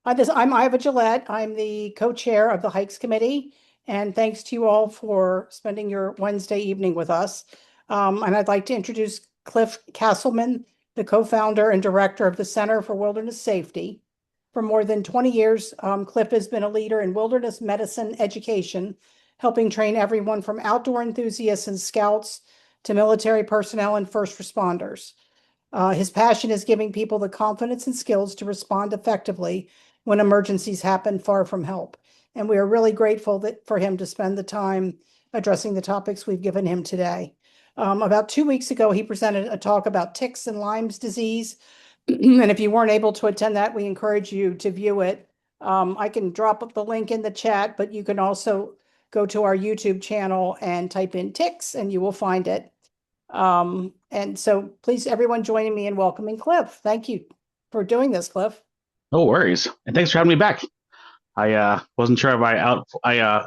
I'm Iva Gillette. I'm the co-chair of the Hikes Committee, and thanks to you all for spending your Wednesday evening with us. And I'd like to introduce Cliff Castleman, the co-founder and director of the Center for Wilderness Safety. For more than 20 years, Cliff has been a leader in wilderness medicine education, helping train everyone from outdoor enthusiasts and scouts to military personnel and first responders. His passion is giving people the confidence and skills to respond effectively when emergencies happen far from help. And we are really grateful for him to spend the time addressing the topics we've given him today. About 2 weeks ago, he presented a talk about ticks and Lyme's disease. And if you weren't able to attend that, we encourage you to view it. I can drop the link in the chat, but you can also go to our YouTube channel and type in ticks and you will find it. And so please, everyone joining me in welcoming Cliff. Thank you for doing this, Cliff. No worries. And thanks for having me back. I wasn't sure if I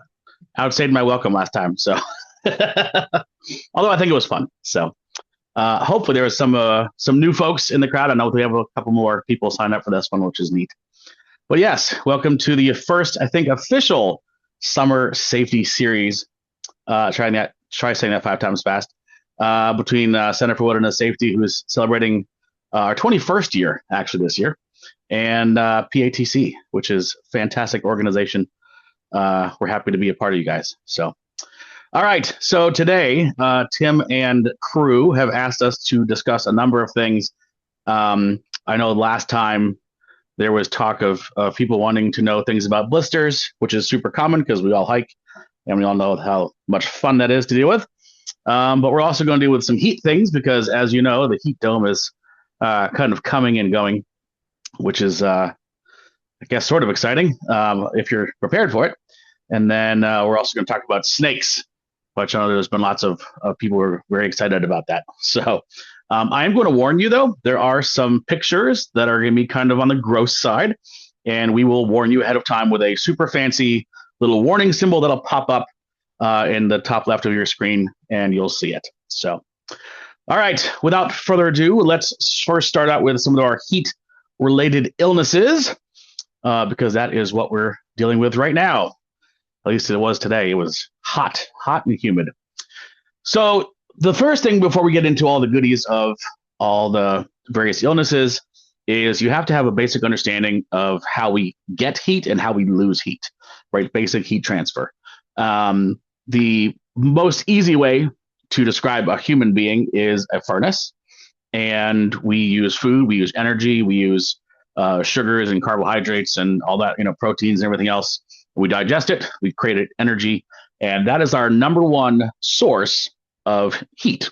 outstayed my welcome last time. So although I think it was fun. So hopefully there was some new folks in the crowd. I know we have a couple more people sign up for this one, which is neat. But yes, welcome to the first, I think, official summer safety series. Try saying that 5 times fast. Between Center for Wilderness Safety, who's celebrating our 21st year actually this year, and PATC, which is a fantastic organization. We're happy to be a part of you guys. So, all right. So today, Tim and crew have asked us to discuss a number of things. I know last time there was talk of people wanting to know things about blisters, which is super common because we all hike and we all know how much fun that is to deal with. But we're also going to deal with some heat things because, as you know, the heat dome is kind of coming and going, which is, I guess, sort of exciting if you're prepared for it. And then we're also going to talk about snakes, which I know there's been lots of people who are very excited about that. So I am going to warn you, though, there are some pictures that are going to be kind of on the gross side, and we will warn you ahead of time with a super fancy little warning symbol that'll pop up in the top left of your screen, and you'll see it. So, all right, without further ado, let's first start out with some of our heat-related illnesses, because that is what we're dealing with right now. At least it was today. It was hot and humid. So the first thing before we get into all the goodies of all the various illnesses is you have to have a basic understanding of how we get heat and how we lose heat, right? Basic heat transfer. The most easy way to describe a human being is a furnace, and we use food, we use energy, we use sugars and carbohydrates and all that, proteins and everything else. We digest it, we create energy, and that is our number one source of heat.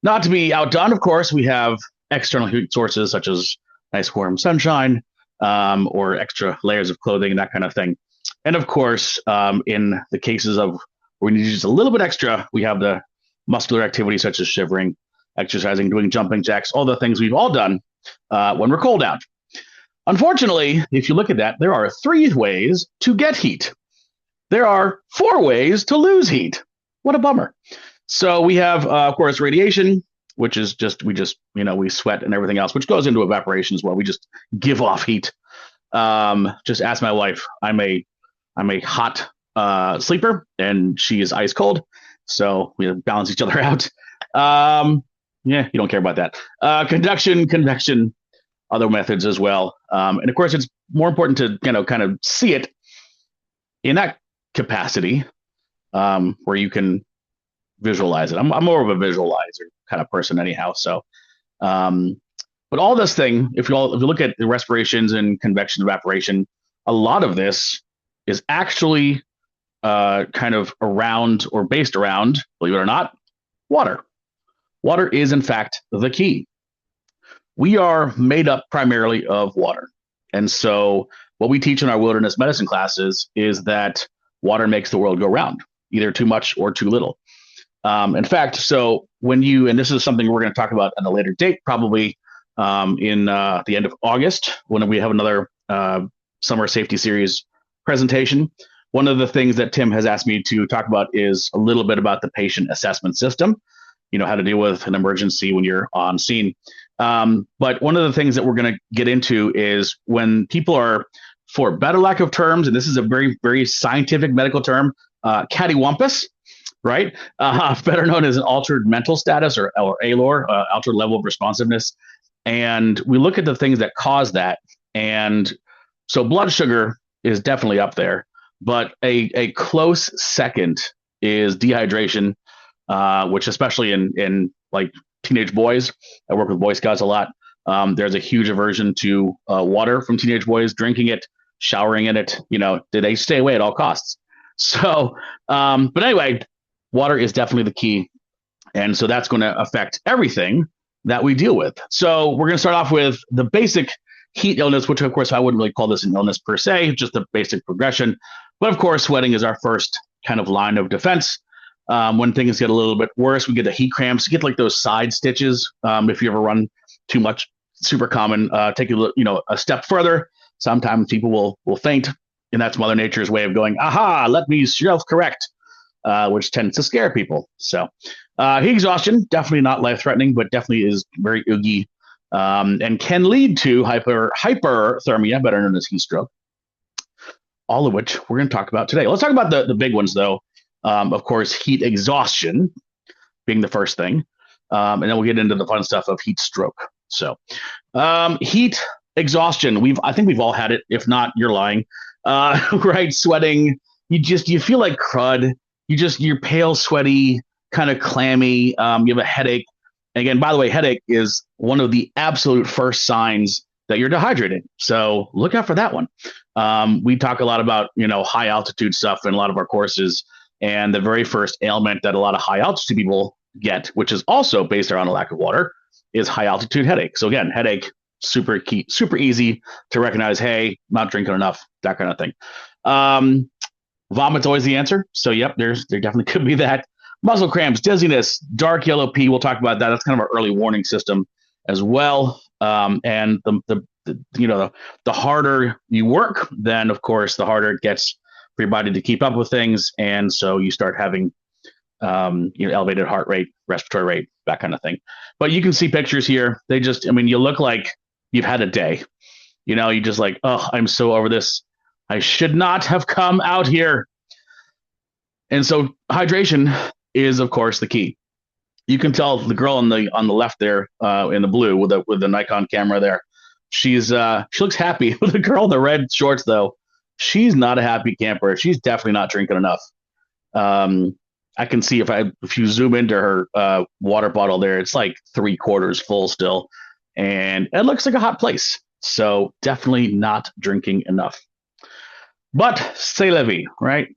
Not to be outdone, of course, we have external heat sources such as nice warm sunshine or extra layers of clothing and that kind of thing. And of course, in the cases of where we need to use a little bit extra, we have the muscular activity such as shivering, exercising, doing jumping jacks, all the things we've all done when we're cold out. Unfortunately, if you look at that, there are 3 ways to get heat. There are 4 ways to lose heat. What a bummer. So we have, of course, radiation, which is we sweat and everything else, which goes into evaporation as well. We just give off heat. Just ask my wife. I'm a hot sleeper, and she is ice cold, so we balance each other out. You don't care about that. Conduction, convection, other methods as well. And of course, it's more important to kind of see it in that capacity where you can visualize it. I'm more of a visualizer kind of person anyhow. So, but all this thing, if you look at the respirations and convection evaporation, a lot of this is actually kind of around or based around, believe it or not, water. Water is, in fact, the key. We are made up primarily of water. And so what we teach in our wilderness medicine classes is that water makes the world go round, either too much or too little. In fact, so and this is something we're going to talk about at a later date, probably in the end of August, when we have another summer safety series presentation. One of the things that Tim has asked me to talk about is a little bit about the patient assessment system, how to deal with an emergency when you're on scene. But one of the things that we're going to get into is when people are, for better lack of terms, and this is a very, very scientific medical term, cattywampus, right? Better known as an altered mental status or ALOR, altered level of responsiveness. And we look at the things that cause that. And so blood sugar is definitely up there, but a close second is dehydration, which especially in like teenage boys, I work with Boy Scouts a lot. There's a huge aversion to water from teenage boys, drinking it, showering in it. They stay away at all costs. So, but anyway, water is definitely the key. And so that's going to affect everything that we deal with. So we're going to start off with the basic heat illness, which of course I wouldn't really call this an illness per se, just the basic progression. But of course, sweating is our first kind of line of defense. When things get a little bit worse, we get the heat cramps, you get like those side stitches. If you ever run too much, super common. Take a step further. Sometimes people will faint, and that's Mother Nature's way of going, aha, let me self-correct, which tends to scare people. So heat exhaustion, definitely not life-threatening, but definitely is very oogie, and can lead to hyperthermia, better known as heat stroke, all of which we're going to talk about today. Let's talk about the big ones, though. Of course, heat exhaustion being the first thing, and then we'll get into the fun stuff of heat stroke. So heat exhaustion, I think we've all had it. If not, you're lying. Right? Sweating, you feel like crud. You're pale, sweaty, kind of clammy. You have a headache. And again, by the way, headache is one of the absolute first signs that you're dehydrated. So look out for that one. We talk a lot about, high altitude stuff in a lot of our courses. And the very first ailment that a lot of high altitude people get, which is also based around a lack of water, is high altitude headache. So again, headache, super key, super easy to recognize. Hey, not drinking enough, that kind of thing. Vomit's always the answer. So yep, there definitely could be that. Muscle cramps, dizziness, dark yellow pee. We'll talk about that. That's kind of our early warning system as well. And the harder you work, then of course the harder it gets for your body to keep up with things, and so you start having elevated heart rate, respiratory rate, that kind of thing. But you can see pictures here. You look like you've had a day. You just like, oh, I'm so over this. I should not have come out here. And so hydration is, of course, the key. You can tell the girl on the left there, in the blue with the Nikon camera there. She looks happy. The girl in the red shorts, though, she's not a happy camper. She's definitely not drinking enough. I can see if you zoom into her water bottle there, it's like 3/4 full still, and it looks like a hot place. So definitely not drinking enough. But c'est la vie, right?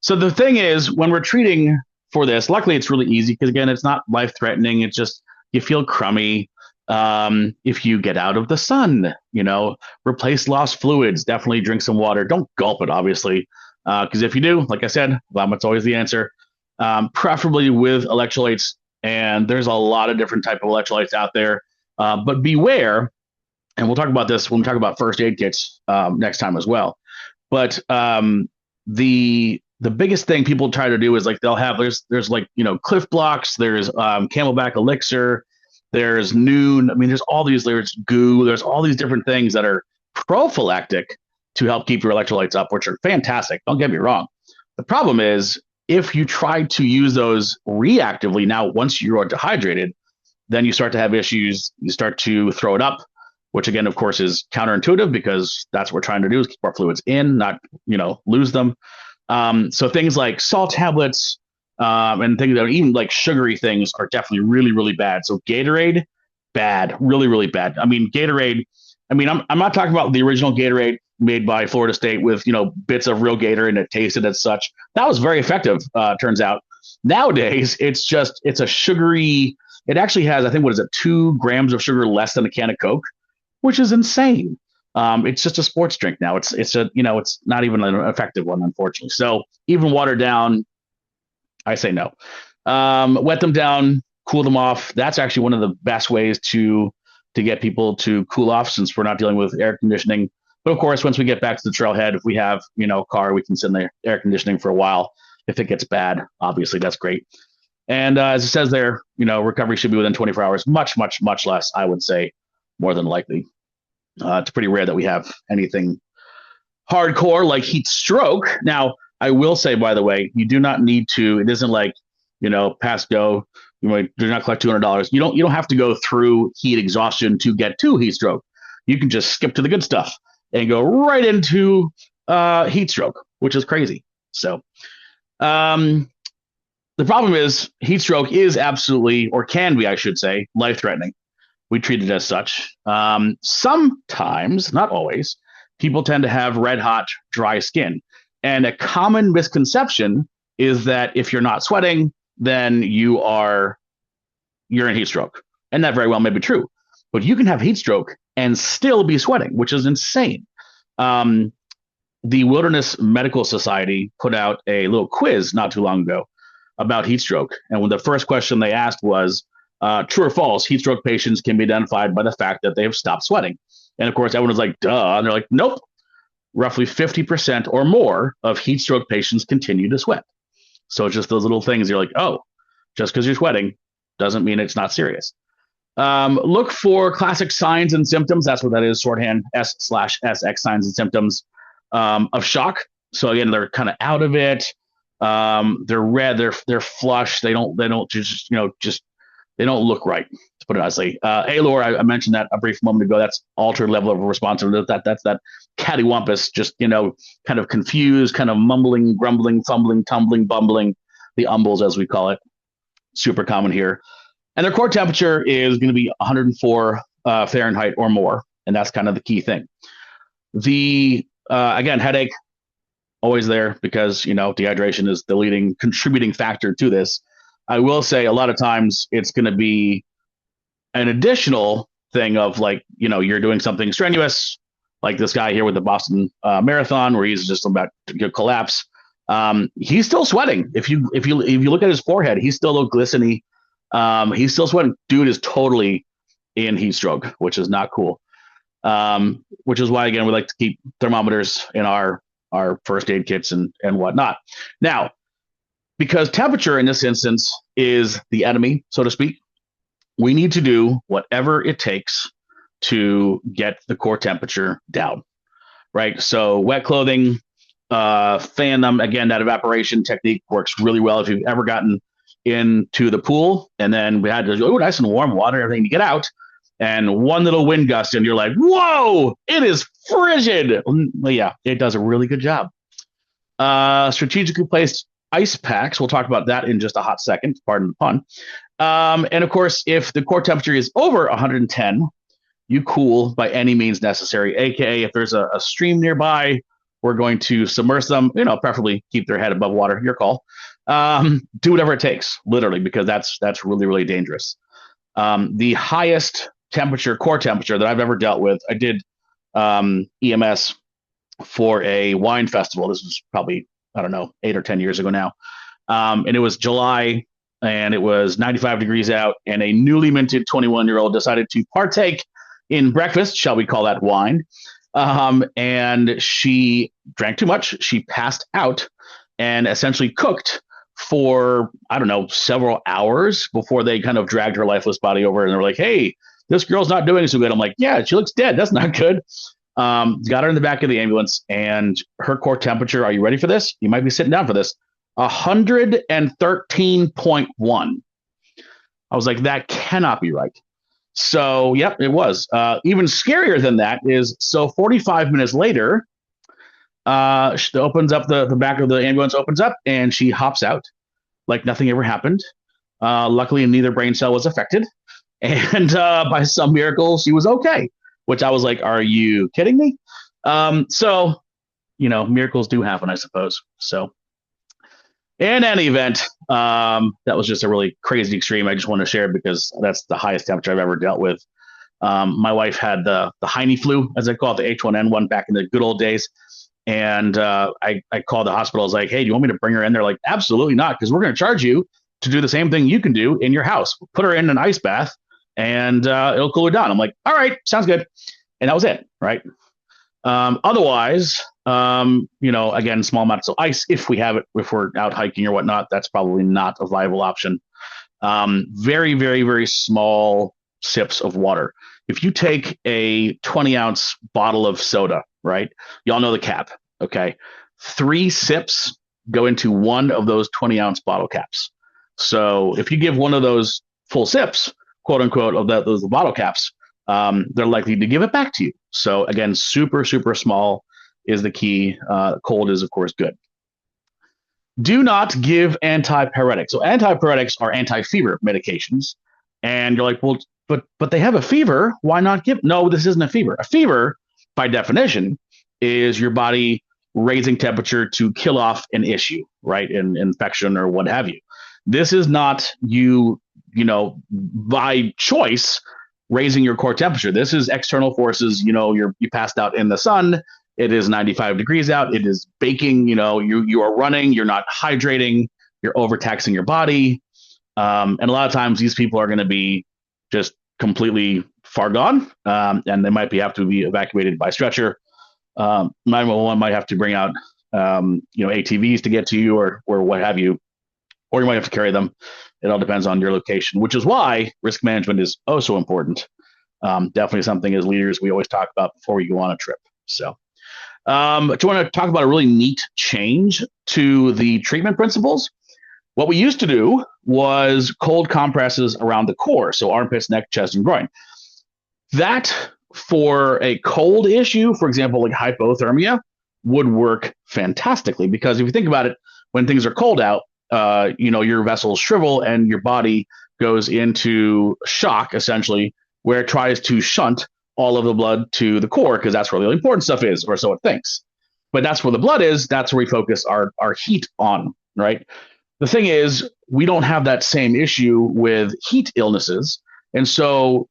So the thing is, when we're treating for this, luckily it's really easy because again, it's not life-threatening. It's just you feel crummy. If you get out of the sun, replace lost fluids, definitely drink some water. Don't gulp it, obviously, because if you do, like I said, vomit's always the answer. Preferably with electrolytes, and there's a lot of different type of electrolytes out there. But beware, and we'll talk about this when we talk about first aid kits next time as well. But the biggest thing people try to do is like there's like Cliff Blocks, there's Camelback Elixir. There's Noon. There's all these. There's Goo. There's all these different things that are prophylactic to help keep your electrolytes up, which are fantastic. Don't get me wrong. The problem is if you try to use those reactively now, once you are dehydrated, then you start to have issues. You start to throw it up, which again, of course, is counterintuitive because that's what we're trying to do is keep our fluids in, not lose them. So things like salt tablets. And things that are even like sugary things are definitely really, really bad. So Gatorade, bad, really, really bad. Gatorade. I'm not talking about the original Gatorade made by Florida State with bits of real Gator and it tasted as such. That was very effective. Turns out nowadays it's a sugary. It actually has, I think, 2 grams of sugar less than a can of Coke, which is insane. It's just a sports drink now. It's not even an effective one, unfortunately. So even watered down, I say no. Wet them down, cool them off. That's actually one of the best ways to get people to cool off since we're not dealing with air conditioning. But of course, once we get back to the trailhead, if we have, a car, we can sit in the air conditioning for a while. If it gets bad, obviously that's great. And as it says there, recovery should be within 24 hours. Much, much, much less, I would say, more than likely. It's pretty rare that we have anything hardcore like heat stroke. Now, I will say, by the way, you do not need to. It isn't like, pass go. You do not collect $200. You don't have to go through heat exhaustion to get to heat stroke. You can just skip to the good stuff and go right into heat stroke, which is crazy. So, the problem is heat stroke is absolutely, or can be, I should say, life-threatening. We treat it as such. Sometimes, not always, people tend to have red hot, dry skin. And a common misconception is that if you're not sweating, then you're in heat stroke. And that very well may be true. But you can have heat stroke and still be sweating, which is insane. The Wilderness Medical Society put out a little quiz not too long ago about heat stroke. And when the first question they asked was, true or false, heat stroke patients can be identified by the fact that they have stopped sweating. And of course, everyone was like, duh. And they're like, nope. Roughly 50% or more of heat stroke patients continue to sweat. So it's just those little things. You're like, oh, just because you're sweating doesn't mean it's not serious. Look for classic signs and symptoms. That's what that is, shorthand S/SX, signs and symptoms of shock. So again, they're kind of out of it. They're red. They're flushed. They don't they don't look right, to put it honestly. ALOR, I mentioned that a brief moment ago. That's altered level of responsiveness. That's that cattywampus, just, kind of confused, kind of mumbling, grumbling, fumbling, tumbling, bumbling, the umbles, as we call it. Super common here. And their core temperature is going to be 104 Fahrenheit or more. And that's kind of the key thing. The, again, headache, always there because, dehydration is the leading contributing factor to this. I will say a lot of times it's going to be an additional thing of like, you're doing something strenuous, like this guy here with the Boston Marathon, where he's just about to collapse. He's still sweating. If you look at his forehead, he's still a little glistening. He's still sweating. Dude is totally in heat stroke, which is not cool. Which is why, again, we like to keep thermometers in our first aid kits and whatnot. Now, because temperature in this instance is the enemy, so to speak, we need to do whatever it takes to get the core temperature down, right? So wet clothing, fan them. Again, that evaporation technique works really well if you've ever gotten into the pool and then we had to go nice and warm water, everything to get out, and one little wind gust and you're like, whoa, it is frigid. Well, yeah, it does a really good job. Strategically placed ice packs. We'll talk about that in just a hot second. Pardon the pun. And of course, if the core temperature is over 110, you cool by any means necessary. AKA, if there's a stream nearby, we're going to submerge them. Preferably keep their head above water. Your call. Do whatever it takes, literally, because that's really, really dangerous. The highest temperature, core temperature that I've ever dealt with, I did EMS for a wine festival. This was probably, I don't know, 8 or 10 years ago now. And it was July and it was 95 degrees out and a newly minted 21-year-old decided to partake in breakfast, shall we call that wine? And she drank too much. She passed out and essentially cooked for, I don't know, several hours before they kind of dragged her lifeless body over and they were like, hey, this girl's not doing so good. I'm like, yeah, she looks dead. That's not good. Got her in the back of the ambulance and her core temperature, are you ready for this? You might be sitting down for this. 113.1. I was like, that cannot be right. So, yep, it was. Even scarier than that is, so 45 minutes later, she opens up the back of the ambulance opens up and she hops out like nothing ever happened. Luckily, neither brain cell was affected. And by some miracle, she was okay, which I was like, are you kidding me? So, miracles do happen, I suppose. So, in any event, that was just a really crazy extreme. I just want to share because that's the highest temperature I've ever dealt with. My wife had the Heine flu, as I call it, the H1N1 back in the good old days. And I called the hospital. I was like, hey, do you want me to bring her in? They're like, absolutely not, because we're going to charge you to do the same thing you can do in your house. Put her in an ice bath and it'll cool her down. I'm like, all right, sounds good. And that was it, right? Otherwise, again, small amounts of ice, if we have it, if we're out hiking or whatnot, that's probably not a viable option. Very, very, very small sips of water. If you take a 20-ounce bottle of soda, right? Y'all know the cap, okay? 3 sips go into one of those 20-ounce bottle caps. So if you give one of those full sips, quote unquote, of those bottle caps, they're likely to give it back to you. So again, super, super small is the key. Cold is, of course, good. Do not give antipyretics. So antipyretics are anti-fever medications. And you're like, well, but they have a fever. Why not give? No, this isn't a fever. A fever, by definition, is your body raising temperature to kill off an issue, right? An infection or what have you. This is not you by choice raising your core temperature. This is external forces. You passed out in the sun. It is 95 degrees out. It is baking. You are running. You're not hydrating. You're overtaxing your body. And a lot of times these people are going to be just completely far gone, and they might have to be evacuated by stretcher. 911 might have to bring out ATVs to get to you or what have you, or you might have to carry them. It all depends on your location, which is why risk management is oh so important. Definitely something as leaders we always talk about before we go on a trip. So I want to talk about a really neat change to the treatment principles. What we used to do was cold compresses around the core, so armpits, neck, chest, and groin. That for a cold issue, for example, like hypothermia, would work fantastically because if you think about it, when things are cold out, your vessels shrivel and your body goes into shock, essentially, where it tries to shunt all of the blood to the core because that's where the important stuff is, or so it thinks. But that's where the blood is. That's where we focus our heat on, right? The thing is, we don't have that same issue with heat illnesses. And so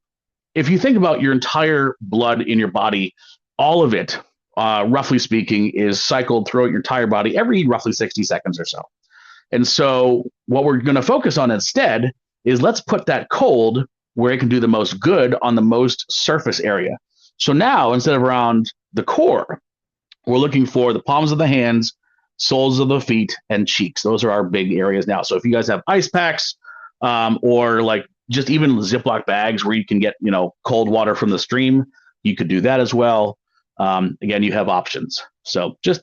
if you think about your entire blood in your body, all of it, roughly speaking, is cycled throughout your entire body every roughly 60 seconds or so. And so what we're going to focus on instead is let's put that cold where it can do the most good on the most surface area. So now, instead of around the core, we're looking for the palms of the hands, soles of the feet, and cheeks. Those are our big areas now. So if you guys have ice packs or like just even Ziploc bags where you can get, cold water from the stream, you could do that as well. Again, you have options. So just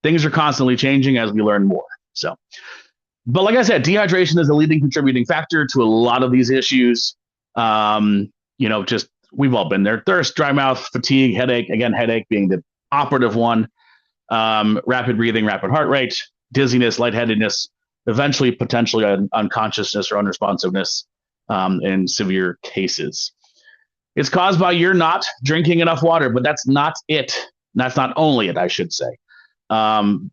things are constantly changing as we learn more. So, but like I said, dehydration is a leading contributing factor to a lot of these issues. Just we've all been there. Thirst, dry mouth, fatigue, headache. Again, headache being the operative one. Rapid breathing, rapid heart rate, dizziness, lightheadedness, eventually potentially unconsciousness or unresponsiveness in severe cases. It's caused by you're not drinking enough water, but that's not it. That's not only it, I should say.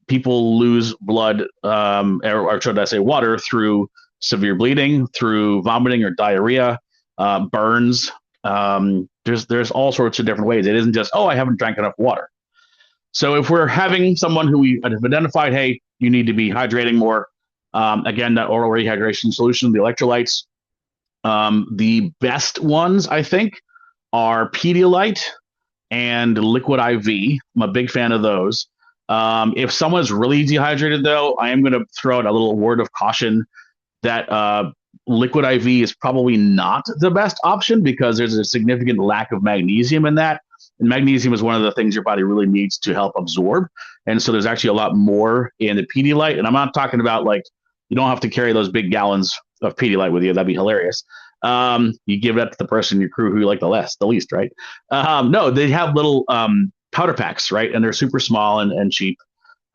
People lose blood, or should I say water, through severe bleeding, through vomiting or diarrhea, burns. There's all sorts of different ways. It isn't just, I haven't drank enough water. So if we're having someone who we have identified, hey, you need to be hydrating more, again, that oral rehydration solution, the electrolytes, the best ones, I think, are Pedialyte and Liquid IV. I'm a big fan of those. If someone's really dehydrated, though, I am going to throw out a little word of caution that Liquid IV is probably not the best option because there's a significant lack of magnesium in that. And magnesium is one of the things your body really needs to help absorb. And so there's actually a lot more in the Pedialyte. And I'm not talking about like, you don't have to carry those big gallons of Pedialyte with you. That'd be hilarious. You give that to the person in your crew who you like the least, right? No, they have little powder packs, right? And they're super small and cheap.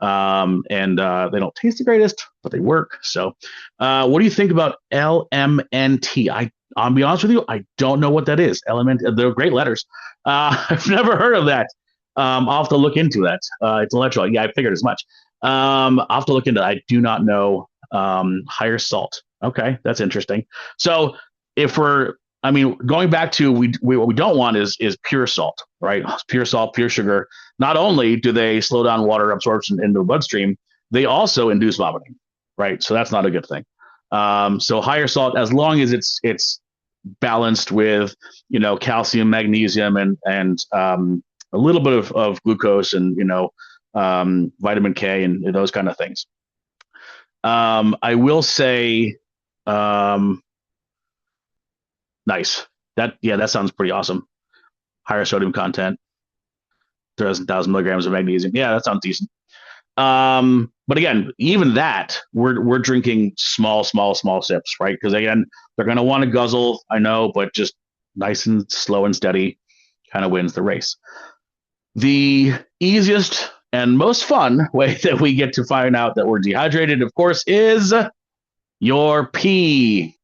And they don't taste the greatest, but they work. So what do you think about LMNT? I'll be honest with you, I don't know what that is. LMNT, they're great letters. I've never heard of that. I'll have to look into that. It's electrolyte. Yeah, I figured as much. I'll have to look into that. I do not know. Higher salt. Okay, that's interesting. So if going back to what we don't want is pure salt, right? Pure salt, pure sugar. Not only do they slow down water absorption into the bloodstream, they also induce vomiting, right? So that's not a good thing. So higher salt, as long as it's balanced with calcium, magnesium, and a little bit of glucose and vitamin K and those kind of things. I will say Nice. That sounds pretty awesome. Higher sodium content, 1,000 milligrams of magnesium. Yeah, that sounds decent. But again, even that, we're drinking small sips, right? Because again, they're going to want to guzzle, I know, but just nice and slow and steady kind of wins the race. The easiest and most fun way that we get to find out that we're dehydrated, of course, is your pee.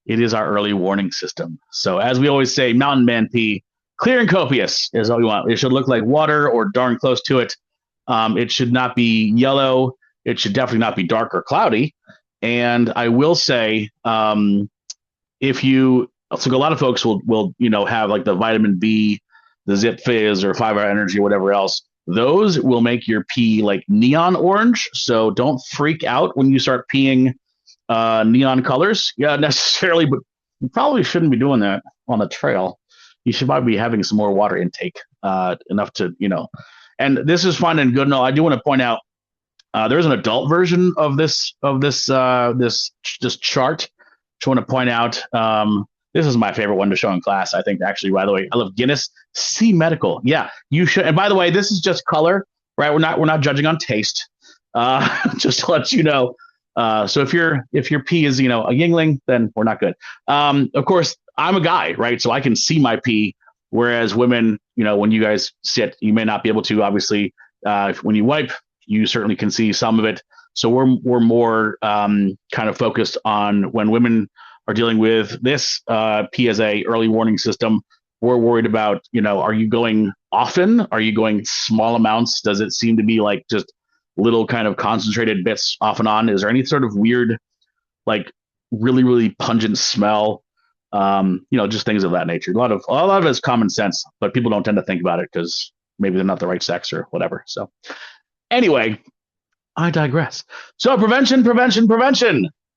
It is our early warning system. So as we always say, mountain man pee, clear and copious is what we want. It should look like water or darn close to it. It should not be yellow. It should definitely not be dark or cloudy. And I will say, if you, so a lot of folks will have like the vitamin B, the Zip Fizz or 5 Hour Energy or whatever else. Those will make your pee like neon orange. So don't freak out when you start peeing neon colors. Yeah, necessarily, but you probably shouldn't be doing that on the trail. You should probably be having some more water intake, enough to, and this is fun and good and all. I do want to point out there's an adult version of this chart. Which I want to point out. This is my favorite one to show in class. I think actually, by the way, I love Guinness Sea Medical. Yeah, you should. And by the way, this is just color, right? We're not judging on taste. Just to let you know. So if your pee is a Yingling, then we're not good. Of course, I'm a guy, right? So I can see my pee. Whereas women, when you guys sit, you may not be able to. Obviously, when you wipe, you certainly can see some of it. So we're more kind of focused on when women are dealing with this PSA early warning system. We're worried about, are you going often? Are you going small amounts? Does it seem to be like just little kind of concentrated bits off and on? Is there any sort of weird, like really, really pungent smell? Just things of that nature. A lot of it is common sense, but people don't tend to think about it because maybe they're not the right sex or whatever. So anyway, I digress. So prevention.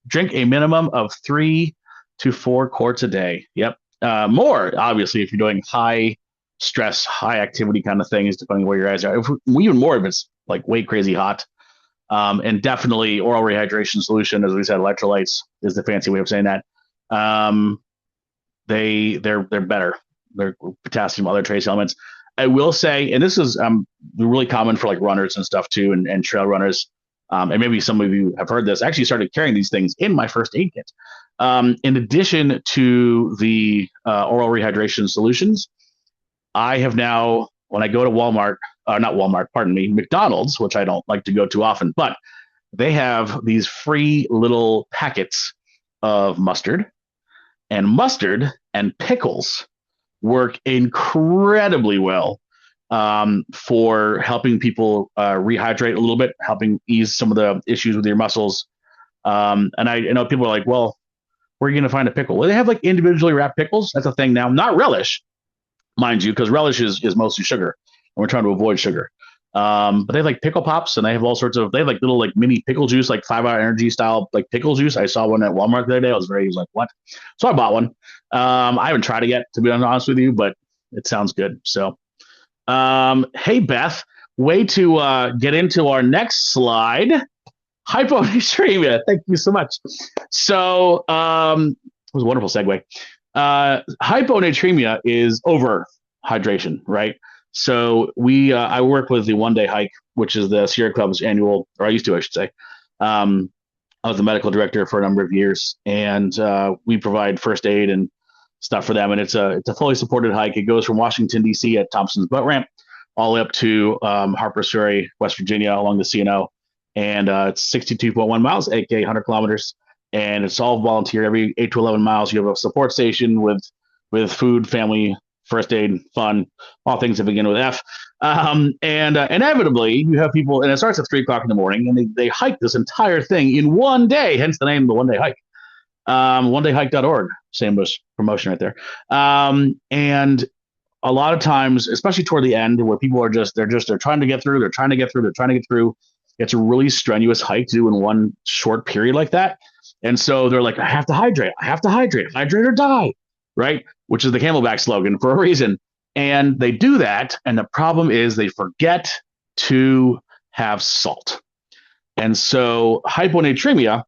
Drink a minimum of 3 to 4 quarts a day. Yep. More, obviously, if you're doing high stress, high activity kind of things, depending on where your eyes are. Even more if it's like way crazy hot. And definitely oral rehydration solution, as we said, electrolytes is the fancy way of saying that. They're better. They're potassium, other trace elements. I will say, and this is really common for like runners and stuff too, and trail runners. And maybe some of you have heard this. I actually started carrying these things in my first aid kit. In addition to the oral rehydration solutions, I have now, when I go to McDonald's, which I don't like to go too often, but they have these free little packets of mustard and pickles work incredibly well for helping people rehydrate a little bit, helping ease some of the issues with your muscles. And I know people are like, well, where are you going to find a pickle? Well, they have like individually wrapped pickles. That's a thing now. Not relish, mind you, because relish is mostly sugar, and we're trying to avoid sugar. But they have like pickle pops, and they have all sorts of, they have like little like mini pickle juice, like 5 Hour Energy style like pickle juice. I saw one at Walmart the other day. I was like, what? So I bought one. I haven't tried it yet, to be honest with you, but it sounds good. So, hey Beth, way to get into our next slide. Hyponatremia. Thank you so much. So, it was a wonderful segue. Hyponatremia is over hydration, right? So I work with the One Day Hike, which is the Sierra Club's annual, or I used to, I should say. I was the medical director for a number of years, and we provide first aid and stuff for them. And it's a fully supported hike. It goes from Washington, D.C. at Thompson's Boat Ramp all the way up to Harpers Ferry, West Virginia, along the C&O. And it's 62.1 miles, aka 100 kilometers. And it's all volunteer. Every 8 to 11 miles, you have a support station with food, family, first aid, fun, all things that begin with F. And inevitably, you have people, and it starts at 3 o'clock in the morning, and they hike this entire thing in one day, hence the name of the One Day Hike. OneDayHike.org, shameless promotion right there. And a lot of times, especially toward the end, where people are they're trying to get through. It's a really strenuous hike to do in one short period like that. And so they're like, I have to hydrate, hydrate or die, right? Which is the Camelback slogan for a reason. And they do that. And the problem is they forget to have salt. And so hyponatremia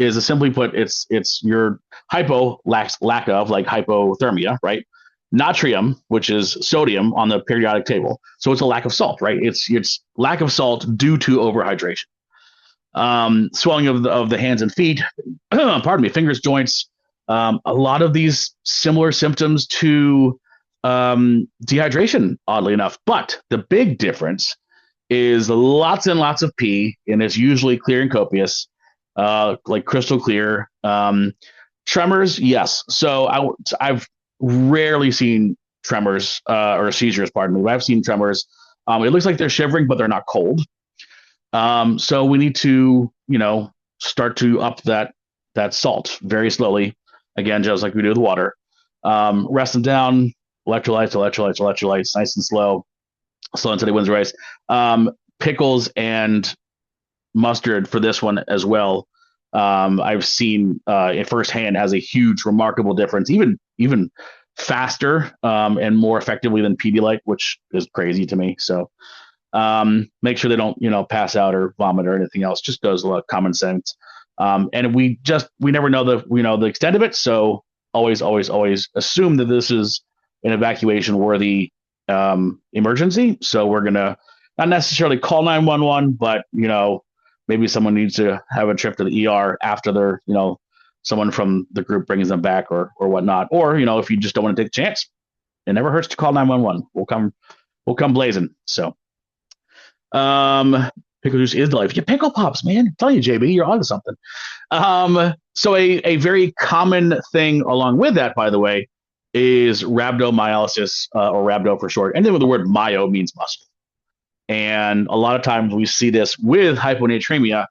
is simply put, it's your lack of like hypothermia, right? Natrium, which is sodium on the periodic table. So it's a lack of salt, right? It's lack of salt due to overhydration. Swelling of the hands and feet, pardon me, fingers, joints. A lot of these similar symptoms to dehydration, oddly enough. But the big difference is lots and lots of pee, and it's usually clear and copious, like crystal clear. Tremors, yes. So I've rarely seen tremors or seizures, pardon me. But I've seen tremors. It looks like they're shivering, but they're not cold. So we need to, start to up that salt very slowly. Again, just like we do with water. Rest them down. Electrolytes, nice and slow until they wins the race. Pickles and mustard for this one as well. I've seen it firsthand has a huge, remarkable difference, even faster and more effectively than Pedialyte, which is crazy to me. So make sure they don't, pass out or vomit or anything else. Just goes a lot of common sense. And we never know the extent of it. So always assume that this is an evacuation worthy emergency. So we're going to not necessarily call 911, but, maybe someone needs to have a trip to the ER after they're, someone from the group brings them back or whatnot. Or, if you just don't want to take a chance, it never hurts to call 911. We'll come blazing. So, pickle juice is the life. Get pickle pops, man. I'm telling you, JB, you're onto something. So a very common thing along with that, by the way, is rhabdomyolysis, or rhabdo for short. And then with the word myo means muscle. And a lot of times we see this with hyponatremia,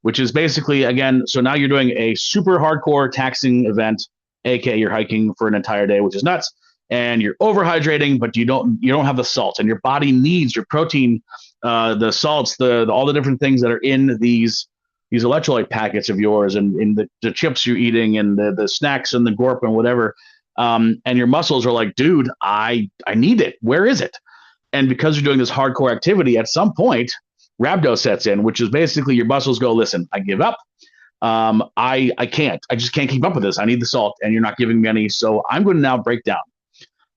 which is basically, again, so now you're doing a super hardcore taxing event, aka you're hiking for an entire day, which is nuts, and you're overhydrating, but you don't have the salt, and your body needs your protein, the salts, all the different things that are in these electrolyte packets of yours, and in the chips you're eating, and the snacks and the gorp and whatever, and your muscles are like, dude, I need it. Where is it? And because you're doing this hardcore activity, at some point, rhabdo sets in, which is basically your muscles go, listen, I give up. I just can't keep up with this. I need the salt, and you're not giving me any. So I'm going to now break down.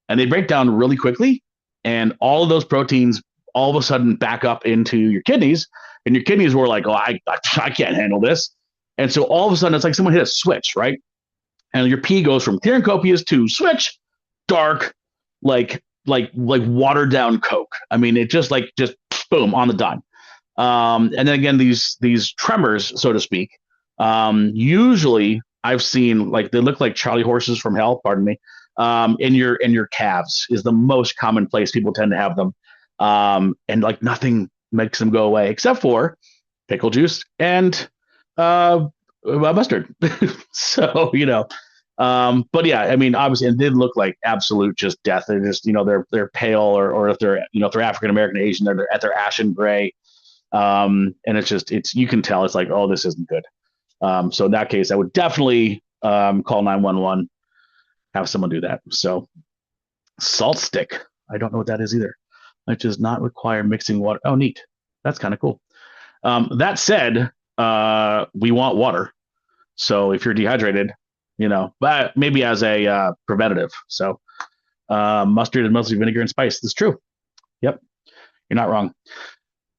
And they break down really quickly. And all of those proteins all of a sudden back up into your kidneys. And your kidneys were like, oh, I can't handle this. And so all of a sudden, it's like someone hit a switch, right? And your pee goes from clear and copious to switch, dark, like watered down Coke. I mean, it just boom on the dime. And then again, these tremors, so to speak, usually I've seen like they look like Charlie horses from hell. Pardon me. In your calves is the most common place people tend to have them. And like nothing makes them go away except for pickle juice and mustard. So but yeah, I mean, obviously, it did look like absolute just death. They're just, they're pale, or if they're, if they're African American, Asian, they're at their ashen gray. And it's you can tell it's like, oh, this isn't good. So in that case, I would definitely call 911, have someone do that. So salt stick, I don't know what that is either. It does not require mixing water. Oh, neat. That's kind of cool. That said, we want water. So if you're dehydrated, but maybe as a preventative. So mustard and mostly vinegar and spice. That's true. Yep. You're not wrong.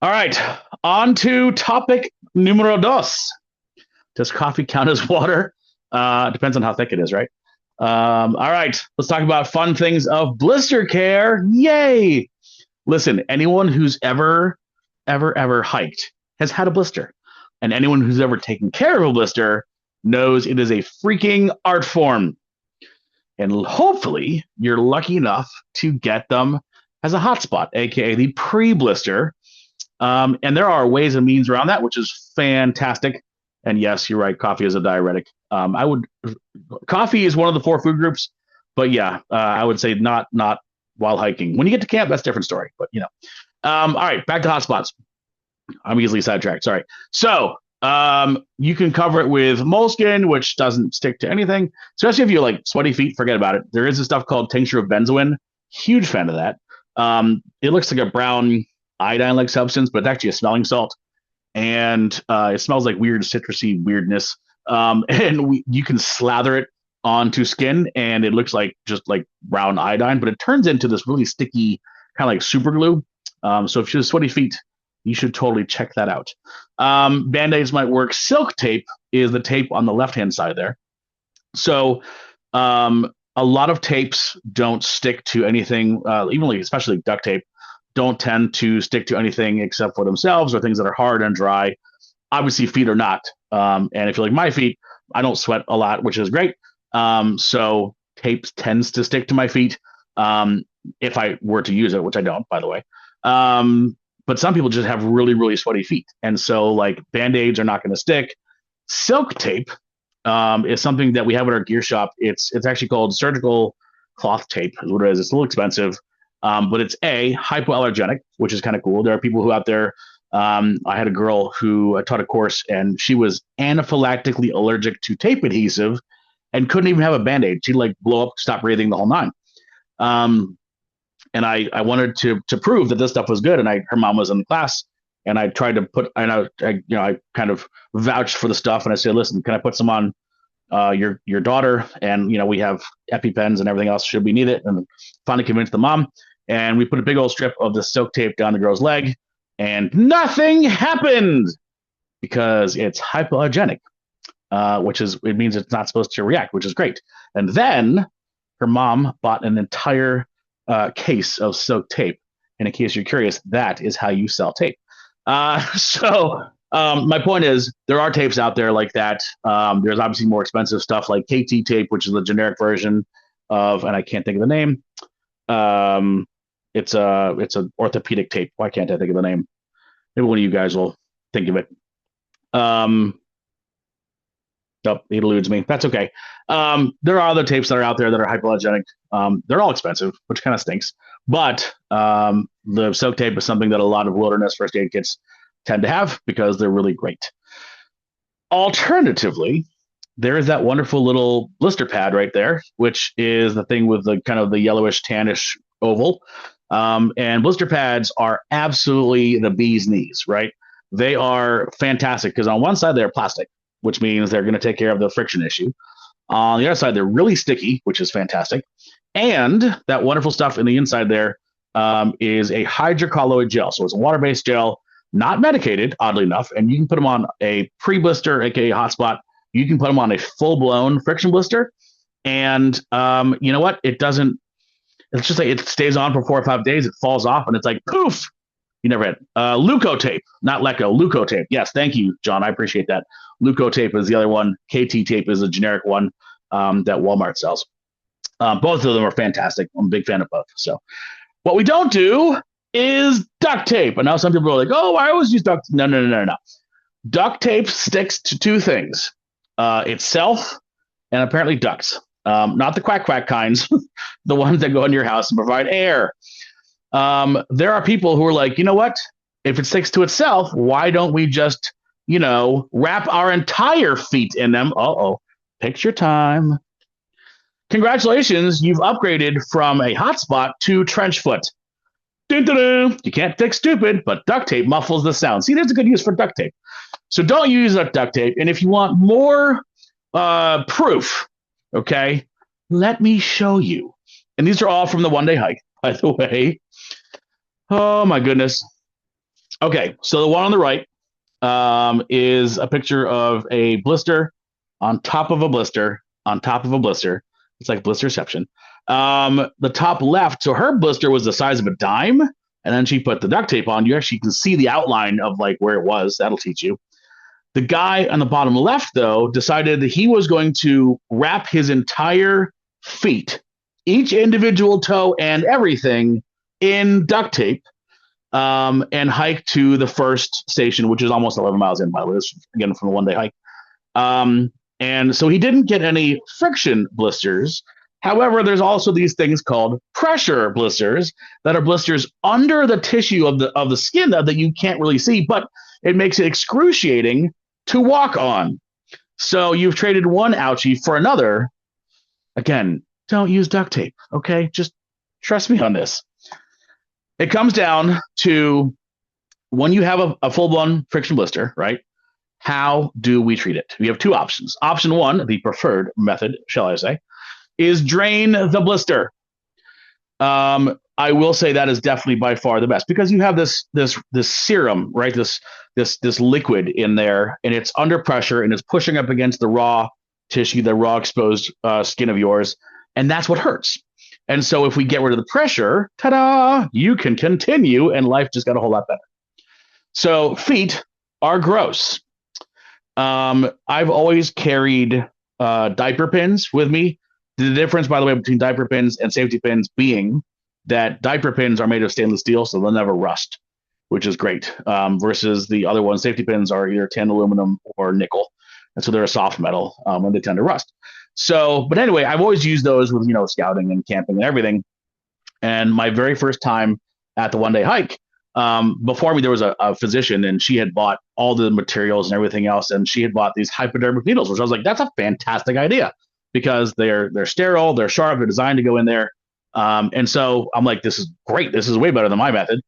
All right. On to topic numero dos. Does coffee count as water? Depends on how thick it is, right? All right. Let's talk about fun things of blister care. Yay. Listen, anyone who's ever hiked has had a blister. And anyone who's ever taken care of a blister knows it is a freaking art form. And hopefully you're lucky enough to get them as a hotspot, aka the pre-blister. And there are ways and means around that, which is fantastic. And yes, you're right, coffee is a diuretic. Coffee is one of the 4 food groups, but yeah, I would say not while hiking. When you get to camp, that's a different story. But all right, back to hotspots. I'm easily sidetracked. Sorry. So you can cover it with moleskin, which doesn't stick to anything, especially if you like sweaty feet. Forget about it. There is this stuff called tincture of benzoin. Huge fan of that. It looks like a brown iodine-like substance, but it's actually a smelling salt, and it smells like weird citrusy weirdness. and you can slather it onto skin, and it looks like just like brown iodine, but it turns into this really sticky kind of like super glue. So if you have sweaty feet, you should totally check that out. Band-aids might work. Silk tape is the tape on the left-hand side there. So a lot of tapes don't stick to anything, especially duct tape, don't tend to stick to anything except for themselves or things that are hard and dry. Obviously, feet are not. And if you like my feet, I don't sweat a lot, which is great. So tape tends to stick to my feet if I were to use it, which I don't, by the way. But some people just have really, really sweaty feet. And so like Band-Aids are not going to stick. Silk tape is something that we have at our gear shop. It's actually called surgical cloth tape is what it is. It's a little expensive, but it's hypoallergenic, which is kind of cool. There are people who out there, I had a girl who taught a course and she was anaphylactically allergic to tape adhesive and couldn't even have a Band-Aid. She'd like blow up, stop breathing, the whole nine. And I wanted to prove that this stuff was good. And her mom was in the class, and I tried to put, and I kind of vouched for the stuff, and I said, listen, can I put some on your daughter? And we have EpiPens and everything else should we need it. And finally convinced the mom, and we put a big old strip of the silk tape down the girl's leg, and nothing happened because it's hypoallergenic, it means it's not supposed to react, which is great. And then her mom bought an entire case of silk tape. And in case you're curious, that is how you sell tape. So my point is, there are tapes out there like that. There's obviously more expensive stuff like KT tape, which is the generic version of, and I can't think of the name. It's an orthopedic tape. Why can't I think of the name? Maybe one of you guys will think of it. Nope, it eludes me. That's okay. There are other tapes that are out there that are hypoallergenic. They're all expensive, which kind of stinks. But the silk tape is something that a lot of wilderness first aid kits tend to have because they're really great. Alternatively, there is that wonderful little blister pad right there, which is the thing with the kind of the yellowish, tannish oval. And blister pads are absolutely the bee's knees, right? They are fantastic because on one side they're plastic, which means they're going to take care of the friction issue. On the other side, they're really sticky, which is fantastic. And that wonderful stuff in the inside there is a hydrocolloid gel. So it's a water-based gel, not medicated, oddly enough. And you can put them on a pre-blister, aka hotspot. You can put them on a full-blown friction blister. And you know what? It's just like it stays on for 4 or 5 days. It falls off, and it's like, poof. You never had Leuco tape, not Leco, Leuco tape. Yes, thank you, John. I appreciate that. Leuco tape is the other one. KT tape is a generic one that Walmart sells. Both of them are fantastic. I'm a big fan of both. So what we don't do is duct tape. And now some people are like, oh, I always use duct. No. Duct tape sticks to two things, itself and apparently ducts. Not the quack quack kinds, the ones that go into your house and provide air. There are people who are like, you know what? If it sticks to itself, why don't we just, wrap our entire feet in them? Picture time. Congratulations, you've upgraded from a hotspot to trench foot. Dun-dun-dun. You can't fix stupid, but duct tape muffles the sound. See, there's a good use for duct tape. So don't use that duct tape. And if you want more proof, okay, let me show you. And these are all from the one-day hike, by the way. Oh, my goodness. Okay, so the one on the right is a picture of a blister on top of a blister on top of a blister. It's like blisterception. The top left, so her blister was the size of a dime, and then she put the duct tape on. You actually can see the outline of like where it was. That'll teach you. The guy on the bottom left, though, decided that he was going to wrap his entire feet, each individual toe and everything, in duct tape and hike to the first station, which is almost 11 miles in, by the way. This is, again, from the one-day hike. And so he didn't get any friction blisters. However, there's also these things called pressure blisters that are blisters under the tissue of the skin that you can't really see, but it makes it excruciating to walk on. So you've traded one ouchie for another. Again, don't use duct tape, okay? Just trust me on this. It comes down to when you have a full-blown friction blister, right? How do we treat it? We have two options. Option one, the preferred method, shall I say, is drain the blister. I will say that is definitely by far the best because you have this serum, right? This liquid in there, and it's under pressure and it's pushing up against the raw tissue, the raw exposed skin of yours, and that's what hurts. And so if we get rid of the pressure, ta-da, you can continue, and life just got a whole lot better. So feet are gross. I've always carried diaper pins with me. The difference, by the way, between diaper pins and safety pins being that diaper pins are made of stainless steel, so they'll never rust, which is great. Versus the other ones, safety pins are either tin, aluminum, or nickel, and so they're a soft metal, and they tend to rust. So, but anyway, I've always used those with scouting and camping and everything. And my very first time at the one-day hike, before me there was a physician, and she had bought all the materials and everything else, and she had bought these hypodermic needles, which I was like, that's a fantastic idea because they're sterile, they're sharp, they're designed to go in there. And so I'm like, this is great. This is way better than my method.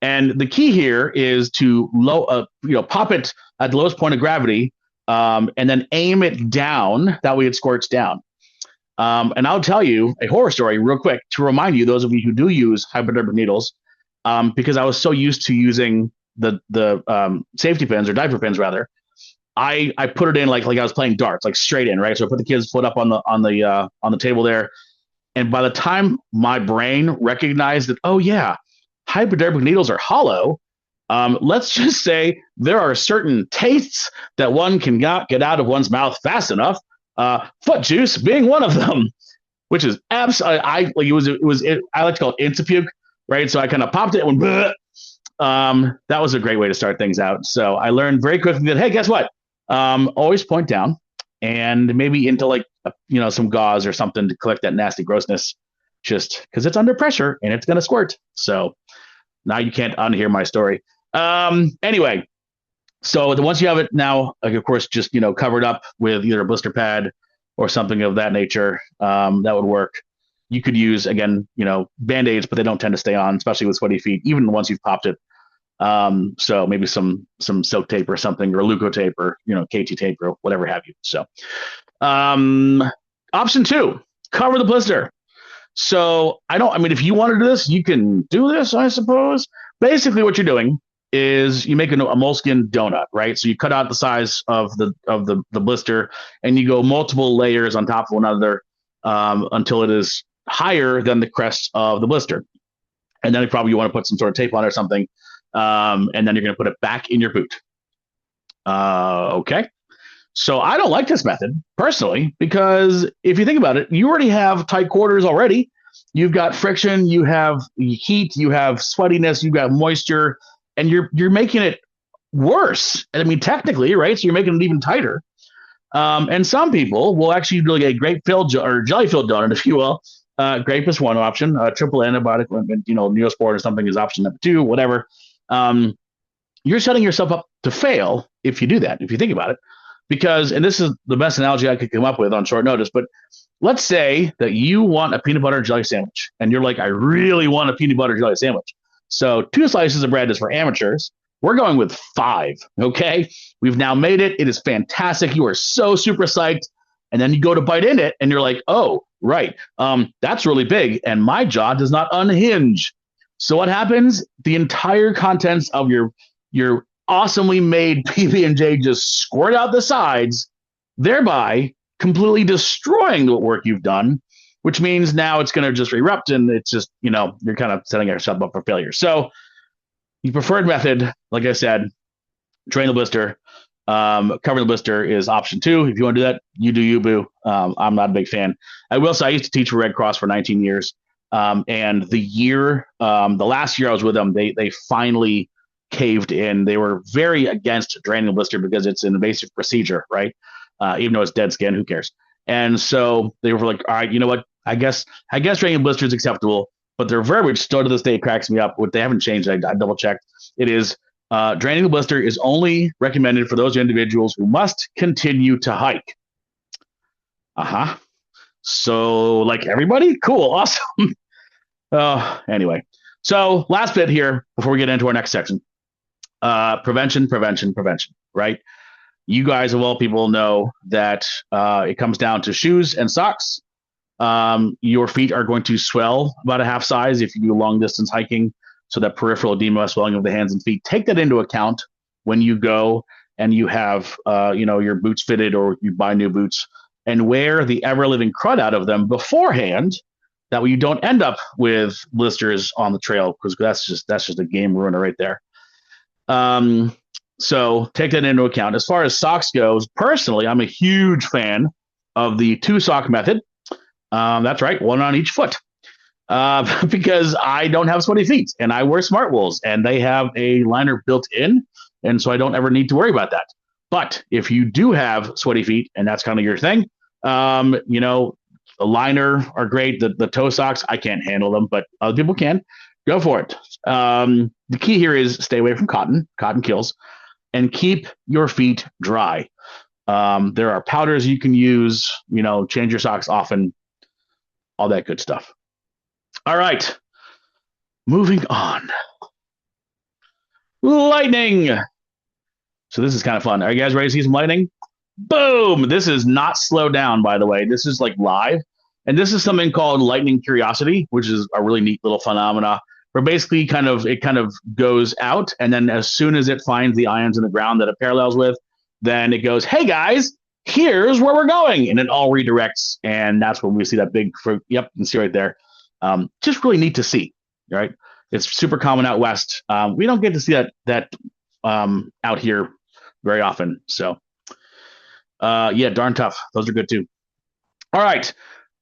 And the key here is to pop it at the lowest point of gravity, and then aim it down. That way it squirts down. And I'll tell you a horror story real quick to remind you, those of you who do use hypodermic needles, because I was so used to using the safety pins or diaper pins rather. I put it in like I was playing darts, like straight in, right? So I put the kid's foot up on the table there. And by the time my brain recognized that, oh yeah, hypodermic needles are hollow, let's just say there are certain tastes that one can get out of one's mouth fast enough. Foot juice being one of them, which is absolutely, I like to call it instant puke, right? So I kind of popped it and went, that was a great way to start ththings out. So I learned very quickly that, hey, guess what? Always point down and maybe into some gauze or something to collect that nasty grossness, just because it's under pressure and it's going to squirt. So now you can't unhear my story. Anyway, so once you have it now, of course, just, covered up with either a blister pad or something of that nature, that would work. You could use, again, Band-Aids, but they don't tend to stay on, especially with sweaty feet, even once you've popped it. So maybe some silk tape or something, or Leuko tape, or, KT tape, or whatever have you. So, option two, cover the blister. So if you want to do this, you can do this, I suppose. Basically what you're doing is you make a moleskin donut, right? So you cut out the size of the blister, and you go multiple layers on top of one another, until it is higher than the crest of the blister. And then you want to put some sort of tape on it or something. And then you're going to put it back in your boot. Okay. So I don't like this method personally, because if you think about it, you already have tight quarters already. You've got friction, you have heat, you have sweatiness, you've got moisture, and you're making it worse. I mean, technically, right? So you're making it even tighter. And some people will actually do a grape-filled or jelly-filled donut, if you will. Grape is one option. Triple antibiotic, Neosport or something is option number two, whatever. You're setting yourself up to fail if you do that, if you think about it. Because, and this is the best analogy I could come up with on short notice, but let's say that you want a peanut butter and jelly sandwich, and you're like, I really want a peanut butter jelly sandwich. So 2 slices of bread is for amateurs. We're going with 5, okay? We've now made it. It is fantastic. You are so super psyched. And then you go to bite in it, and you're like, oh, right, that's really big, and my jaw does not unhinge. So what happens? The entire contents of your awesomely made PB&J just squirt out the sides, thereby completely destroying the work you've done, which means now it's going to just erupt, and it's just, you're kind of setting yourself up for failure. So the preferred method, like I said, drain the blister. Cover the blister is option 2. If you want to do that, you do you, boo. I'm not a big fan. I will say I used to teach for Red Cross for 19 years. And the last year I was with them, they finally caved in. They were very against draining the blister because it's an invasive procedure, right? Even though it's dead skin, who cares? And so they were like, all right, you know what? I guess draining the blister is acceptable, but their verbiage still to this day cracks me up. What they haven't changed, I double checked. It is draining the blister is only recommended for those individuals who must continue to hike. So like everybody? Cool. Awesome. Anyway, so last bit here before we get into our next section. Prevention, right? You guys, of all people, know that it comes down to shoes and socks. Your feet are going to swell about a half size if you do long distance hiking. So that peripheral edema, swelling of the hands and feet, take that into account when you go and you have, your boots fitted or you buy new boots, and wear the ever living crud out of them beforehand. That way you don't end up with blisters on the trail, because that's just a game ruiner right there. So take that into account. As far as socks goes, personally, I'm a huge fan of the 2-sock method. That's right, one on each foot. Because I don't have sweaty feet and I wear smart wools and they have a liner built in. And so I don't ever need to worry about that. But if you do have sweaty feet and that's kind of your thing, the liner are great. The toe socks, I can't handle them, but other people can. Go for it. The key here is stay away from cotton. Cotton kills. And keep your feet dry. There are powders you can use, change your socks often, all that good stuff. All right, moving on. Lightning. So this is kind of fun. Are you guys ready to see some lightning? Boom! This is not slowed down, by the way. This is like live. And this is something called lightning curiosity, which is a really neat little phenomena where basically it kind of goes out. And then as soon as it finds the ions in the ground that it parallels with, then it goes, hey guys, here's where we're going. And it all redirects. And that's when we see that big fruit. Yep, you can see right there. Just really neat to see, right? It's super common out west. We don't get to see that out here very often. So, darn tough. Those are good too. All right.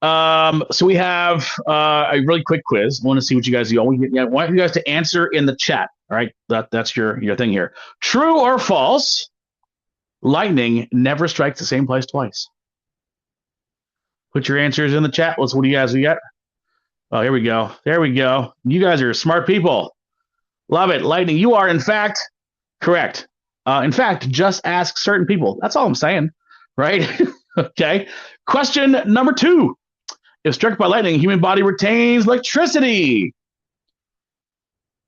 So we have a really quick quiz. I want to see what you guys do. I want you guys to answer in the chat. All right, that's your thing here. True or false? Lightning never strikes the same place twice. Put your answers in the chat. What do you guys get? Oh, here we go. There we go. You guys are smart people. Love it. Lightning, you are, in fact, correct. In fact, just ask certain people. That's all I'm saying, right? Okay. Question number 2. If struck by lightning, human body retains electricity.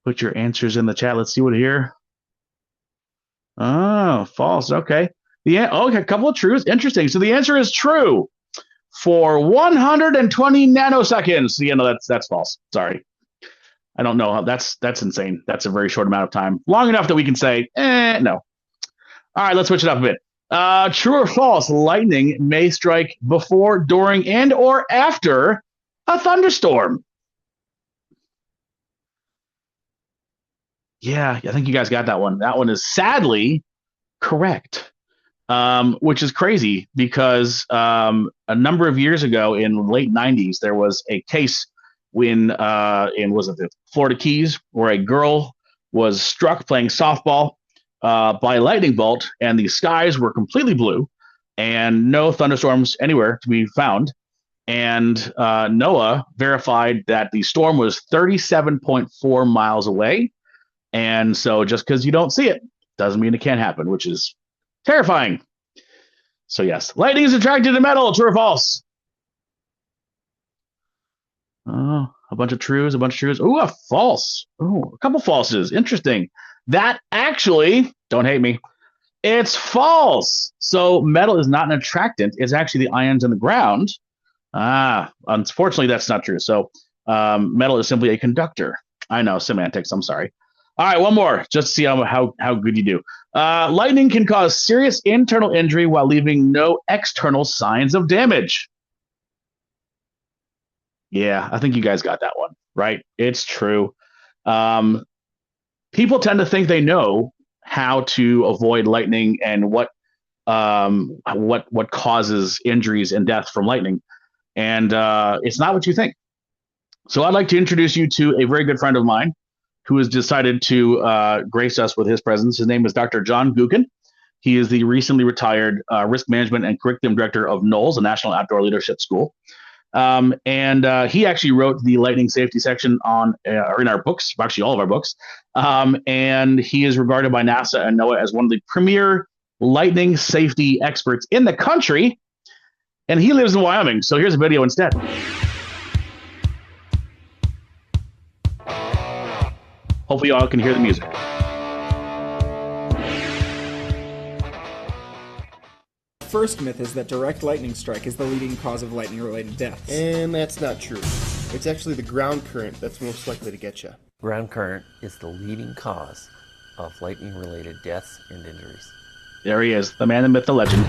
Put your answers in the chat. Let's see what here. Oh, false. Okay. A couple of truths. Interesting. So the answer is true. For 120 nanoseconds. That's false. Sorry. I don't know how that's insane. That's a very short amount of time. Long enough that we can say, no. All right, let's switch it up a bit. True or false? Lightning may strike before, during, and or after a thunderstorm. Yeah, I think you guys got that one. That one is sadly correct. Which is crazy because a number of years ago in the late 90s, there was a case in the Florida Keys where a girl was struck playing softball by a lightning bolt, and the skies were completely blue and no thunderstorms anywhere to be found. And NOAA verified that the storm was 37.4 miles away. And so just because you don't see it doesn't mean it can't happen, which is terrifying. So yes, lightning is attracted to metal. True or false? Oh, a bunch of trues. Ooh, a false. Oh, a couple falses. Interesting. That actually, don't hate me, it's false. So metal is not an attractant. It's actually the ions in the ground. Unfortunately, that's not true. So metal is simply a conductor. I know, semantics. I'm sorry. All right, one more, just to see how good you do. Lightning can cause serious internal injury while leaving no external signs of damage. Yeah, I think you guys got that one, right? It's true. People tend to think they know how to avoid lightning and what causes injuries and death from lightning. And it's not what you think. So I'd like to introduce you to a very good friend of mine who has decided to grace us with his presence. His name is Dr. John Gukin. He is the recently retired risk management and curriculum director of NOLS, a National Outdoor Leadership School. And he actually wrote the lightning safety section in our books, actually all of our books. And he is regarded by NASA and NOAA as one of the premier lightning safety experts in the country. And he lives in Wyoming. So here's a video instead. Hopefully y'all can hear the music. first myth is that direct lightning strike is the leading cause of lightning-related deaths. And that's not true. It's actually the ground current that's most likely to get you. Ground current is the leading cause of lightning-related deaths and injuries. There he is, the man, the myth, the legend.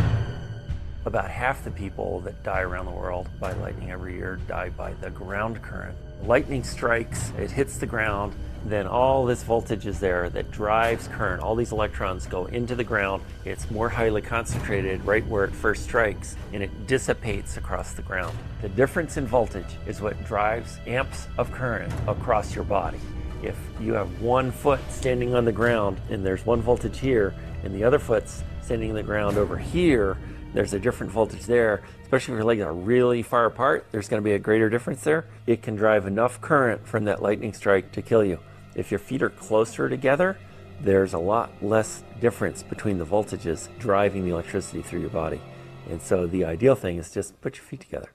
About half the people that die around the world by lightning every year die by the ground current. Lightning strikes, it hits the ground, then all this voltage is there that drives current. All these electrons go into the ground. It's more highly concentrated right where it first strikes, and it dissipates across the ground. The difference in voltage is what drives amps of current across your body. If you have one foot standing on the ground and there's one voltage here, and the other foot's standing on the ground over here, there's a different voltage there, especially if your legs are really far apart, there's going to be a greater difference there. It can drive enough current from that lightning strike to kill you. If your feet are closer together, there's a lot less difference between the voltages driving the electricity through your body. And so the ideal thing is just put your feet together.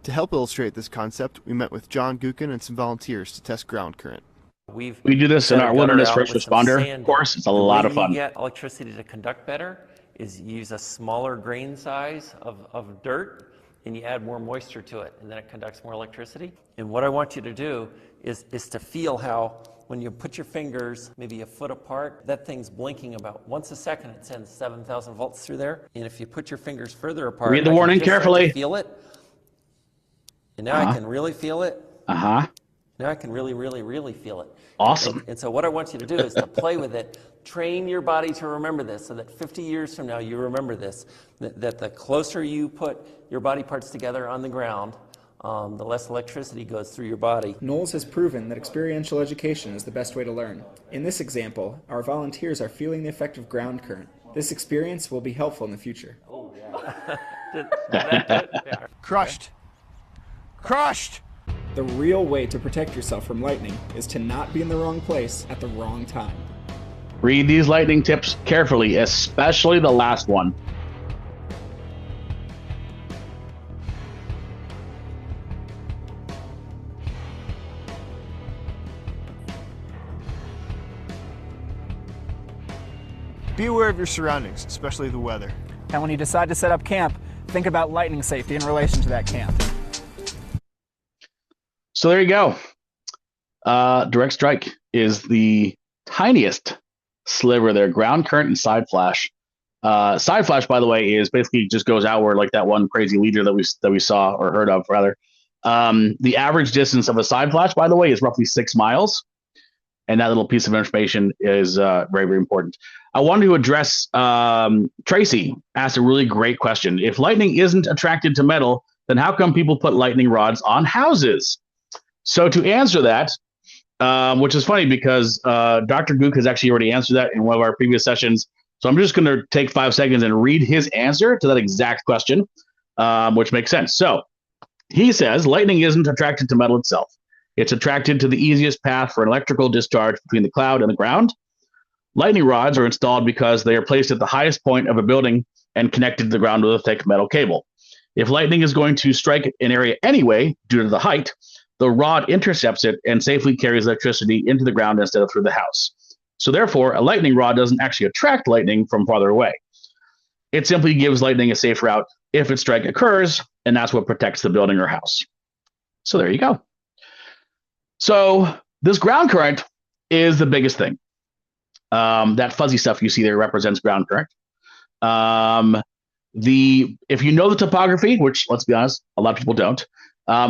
To help illustrate this concept, we met with John Gookin and some volunteers to test ground current. We do this in our wilderness first responder course. It's a lot of fun. The way you get electricity to conduct better is you use a smaller grain size of dirt, and you add more moisture to it, and then it conducts more electricity. And what I want you to do is to feel how when you put your fingers maybe a foot apart, that thing's blinking about once a second. It sends 7,000 volts through there. And if you put your fingers further apart, read the warning carefully. Feel it. And now I can really feel it. Uh-huh. Now I can really, really, really feel it. Awesome. And so what I want you to do is to play with it. Train your body to remember this so that 50 years from now you remember this. That the closer you put your body parts together on the ground, the less electricity goes through your body. Knowles has proven that experiential education is the best way to learn. In this example, our volunteers are feeling the effect of ground current. This experience will be helpful in the future. Oh, yeah. Crushed! Crushed! The real way to protect yourself from lightning is to not be in the wrong place at the wrong time. Read these lightning tips carefully, especially the last one. Be aware of your surroundings, especially the weather. And when you decide to set up camp, think about lightning safety in relation to that camp. So there you go. Direct strike is the tiniest sliver there. Ground current and side flash. Side flash, by the way, is basically just goes outward like that one crazy leader that we saw or heard of, rather. The average distance of a side flash, by the way, is roughly 6 miles. And that little piece of information is very, very important. I wanted to address Tracy asked a really great question. If lightning isn't attracted to metal, then how come people put lightning rods on houses? So to answer that, which is funny because Dr. Gook has actually already answered that in one of our previous sessions. So I'm just going to take 5 seconds and read his answer to that exact question, which makes sense. So he says lightning isn't attracted to metal itself. It's attracted to the easiest path for an electrical discharge between the cloud and the ground. Lightning rods are installed because they are placed at the highest point of a building and connected to the ground with a thick metal cable. If lightning is going to strike an area anyway, due to the height, the rod intercepts it and safely carries electricity into the ground instead of through the house. So therefore, a lightning rod doesn't actually attract lightning from farther away. It simply gives lightning a safe route if its strike occurs, and that's what protects the building or house. So there you go. So this ground current is the biggest thing. That fuzzy stuff you see there represents ground current. If you know the topography, which let's be honest, a lot of people don't,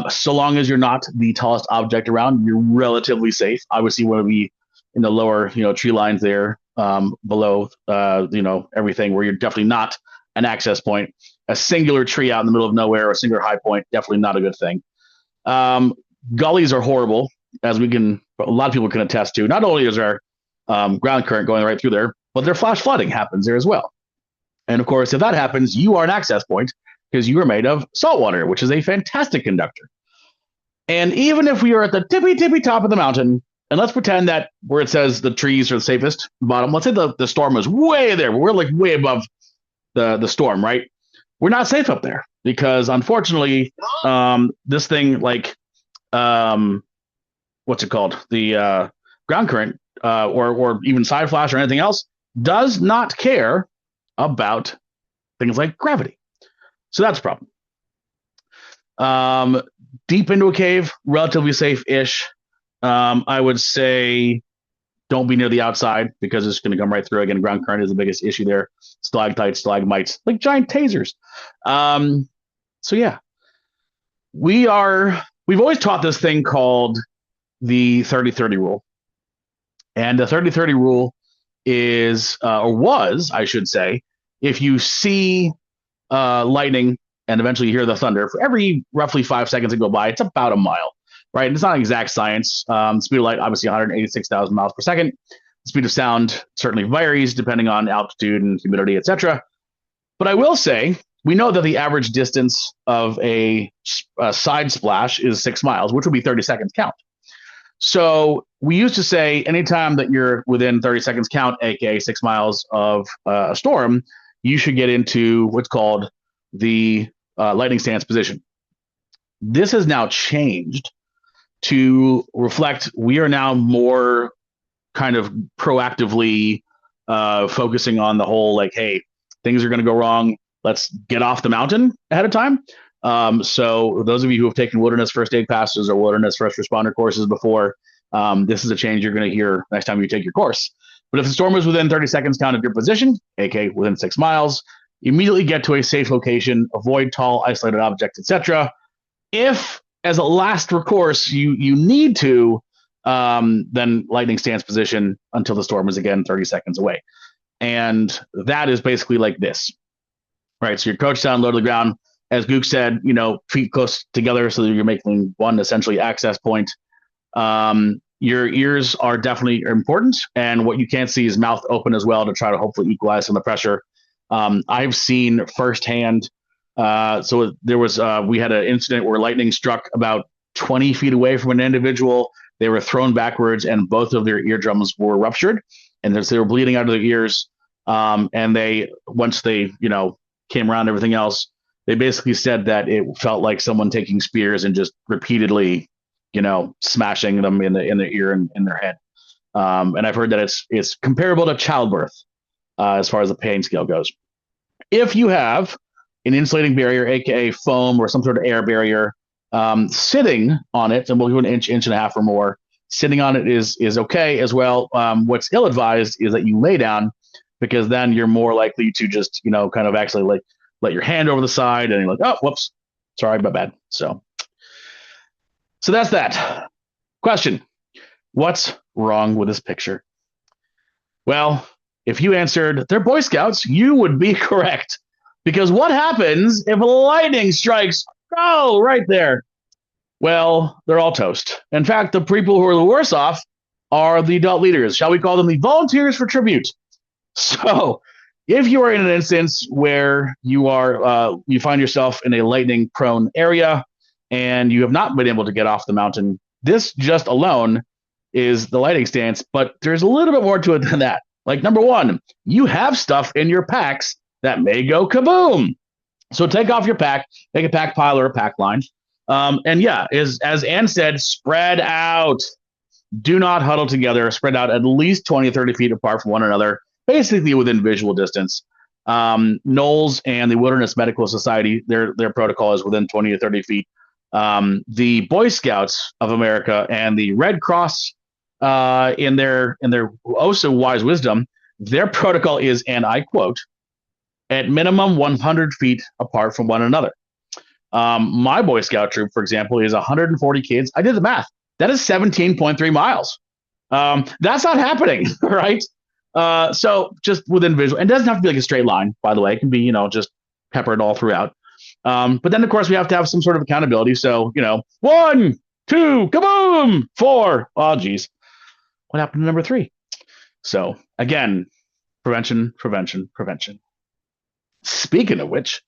so long as you're not the tallest object around, you're relatively safe. Obviously, you want to be in the lower, tree lines there, below, everything where you're definitely not an access point. A singular tree out in the middle of nowhere, or a singular high point, definitely not a good thing. Gullies are horrible, as a lot of people can attest to. Not only is there ground current going right through there, but their flash flooding happens there as well. And of course, if that happens, you are an access point because you are made of salt water, which is a fantastic conductor. And even if we are at the tippy top of the mountain, and let's pretend that where it says the trees are the safest bottom, let's say the storm is way there, but we're like way above the storm, right? We're not safe up there because unfortunately, this thing what's it called? The ground current or even side flash or anything else does not care about things like gravity. So that's a problem. Deep into a cave, relatively safe-ish. I would say don't be near the outside because it's going to come right through. Again, ground current is the biggest issue there. Stalactites, stalagmites, like giant tasers. So yeah, we've always taught this thing called the 30-30 rule. And the 30-30 rule is, or was, I should say, if you see lightning and eventually you hear the thunder, for every roughly 5 seconds that go by, it's about a mile, right? And it's not exact science. The speed of light, obviously 186,000 miles per second. The speed of sound certainly varies depending on altitude and humidity, etc. But I will say, we know that the average distance of a side splash is 6 miles, which would be 30 seconds count. So we used to say anytime that you're within 30 seconds count, aka 6 miles of a storm, you should get into what's called the lightning stance position. This has now changed to reflect we are now more kind of proactively focusing on the whole, like, hey, things are going to go wrong. Let's get off the mountain ahead of time. So those of you who have taken wilderness first aid classes or wilderness first responder courses before, this is a change you're going to hear next time you take your course. But if the storm is within 30 seconds count of your position, aka within 6 miles, immediately get to a safe location, avoid tall, isolated objects, etc. If, as a last recourse, you need to, then lightning stance position until the storm is again 30 seconds away. And that is basically like this, right? So you're crouched down, low to the ground. As Gook said, feet close together so that you're making one essentially access point. Your ears are definitely important, and what you can't see is mouth open as well to try to hopefully equalize some of the pressure. I've seen firsthand. So there was we had an incident where lightning struck about 20 feet away from an individual. They were thrown backwards, and both of their eardrums were ruptured, and they were bleeding out of their ears. And once they came around everything else, they basically said that it felt like someone taking spears and just repeatedly, smashing them in the ear and in their head. And I've heard that it's comparable to childbirth as far as the pain scale goes. If you have an insulating barrier, aka foam or some sort of air barrier, sitting on it, and we'll go an inch and a half or more, sitting on it is okay as well. What's ill-advised is that you lay down, because then you're more likely to just, kind of actually like let your hand over the side and you're like, oh, whoops, sorry, my bad. So that's that. Question: what's wrong with this picture? Well, if you answered they're Boy Scouts, you would be correct. Because what happens if lightning strikes? Oh, right there. Well, they're all toast. In fact, the people who are the worse off are the adult leaders. Shall we call them the volunteers for tribute? So if you are in an instance where you find yourself in a lightning prone area and you have not been able to get off the mountain, this just alone is the lightning stance, but there's a little bit more to it than that. Like, number one, you have stuff in your packs that may go kaboom. So take off your pack, make a pack pile or a pack line. And yeah, as Ann said, spread out. Do not huddle together. Spread out at least 20 or 30 feet apart from one another, basically within visual distance. Knowles and the Wilderness Medical Society, their protocol is within 20 to 30 feet. The Boy Scouts of America and the Red Cross, in their oh so wise wisdom, their protocol is, and I quote, at minimum 100 feet apart from one another. My Boy Scout troop, for example, is 140 kids. I did the math. That is 17.3 miles. That's not happening, right? So just within visual, and it doesn't have to be like a straight line, by the way. It can be, just peppered all throughout. But then, of course, we have to have some sort of accountability. So, 1, 2, kaboom, 4. Oh, geez. What happened to number 3? So, again, prevention, prevention, prevention. Speaking of which,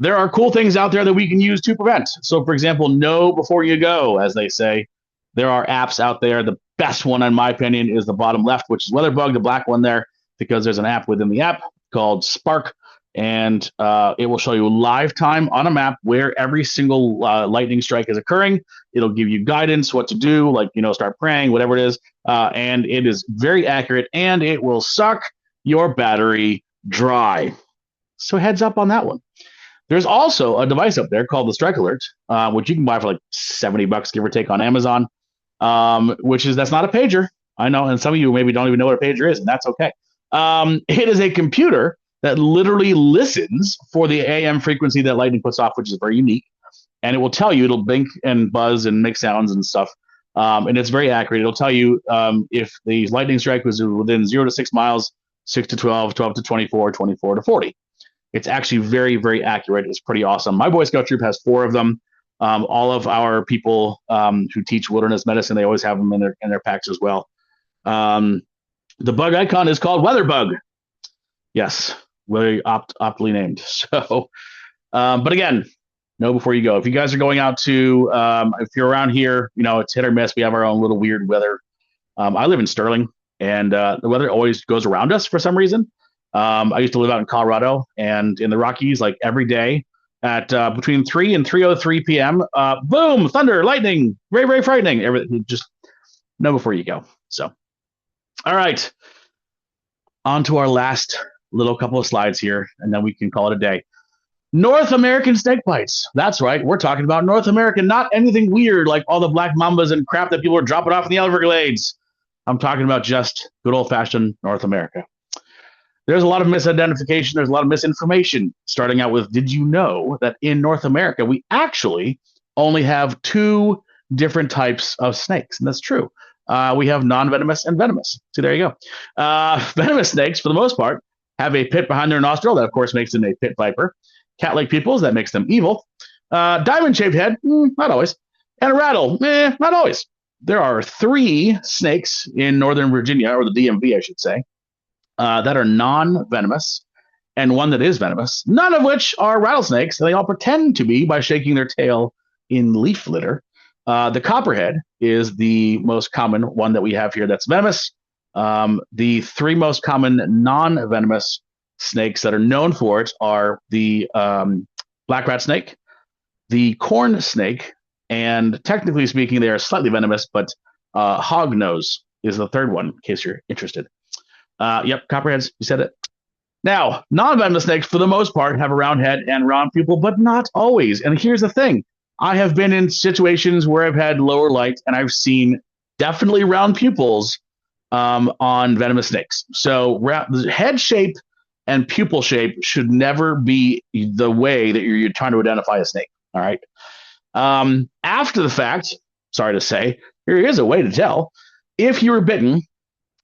there are cool things out there that we can use to prevent. So, for example, know before you go, as they say. There are apps out there. The best one, in my opinion, is the bottom left, which is Weatherbug, the black one there, because there's an app within the app called Spark, and it will show you live time on a map where every single lightning strike is occurring. It'll give you guidance, what to do, like, start praying, whatever it is, and it is very accurate, and it will suck your battery dry. So heads up on that one. There's also a device up there called the Strike Alert, which you can buy for like $70, give or take, on Amazon. That's not a pager. I know, and some of you maybe don't even know what a pager is, and that's okay. It is a computer that literally listens for the AM frequency that lightning puts off, which is very unique. And it will tell you, it'll blink and buzz and make sounds and stuff. And it's very accurate. It'll tell you if the lightning strike was within 0 to 6 miles, 6 to 12, 12 to 24, 24 to 40. It's actually very, very accurate. It's pretty awesome. My Boy Scout troop has 4 of them. All of our people who teach wilderness medicine, they always have them in their packs as well. The bug icon is called Weather Bug. Yes, very optimally named. So, but again, know before you go. If you guys are going out to, if you're around here, it's hit or miss. We have our own little weird weather. I live in Sterling, and the weather always goes around us for some reason. I used to live out in Colorado, and in the Rockies, like every day at between 3 and 3:03 p.m., boom, thunder, lightning, very, very frightening. Everything, just know before you go. So, all right, on to our last little couple of slides here, and then we can call it a day. North American snake bites. That's right. We're talking about North American, not anything weird like all the black mambas and crap that people are dropping off in the Everglades. I'm talking about just good old-fashioned North America. There's a lot of misidentification. There's a lot of misinformation, starting out with, did you know that in North America, we actually only have 2 different types of snakes? And that's true. We have non-venomous and venomous. See, there you go. Venomous snakes, for the most part, have a pit behind their nostril. That, of course, makes them a pit viper. Cat-like pupils, that makes them evil. Diamond-shaped head, not always. And a rattle, not always. There are 3 snakes in Northern Virginia, or the DMV, I should say, that are non-venomous, and 1 that is venomous, none of which are rattlesnakes. They all pretend to be by shaking their tail in leaf litter. The copperhead is the most common one that we have here that's venomous. The 3 most common non-venomous snakes that are known for it are the black rat snake, the corn snake, and technically speaking, they are slightly venomous, but hognose is the 3rd one, in case you're interested. Yep, copperheads, you said it. Now, non-venomous snakes, for the most part, have a round head and round pupil, but not always. And here's the thing. I have been in situations where I've had lower light, and I've seen definitely round pupils on venomous snakes. So head shape and pupil shape should never be the way that you're trying to identify a snake, all right? After the fact, sorry to say, here is a way to tell. If you were bitten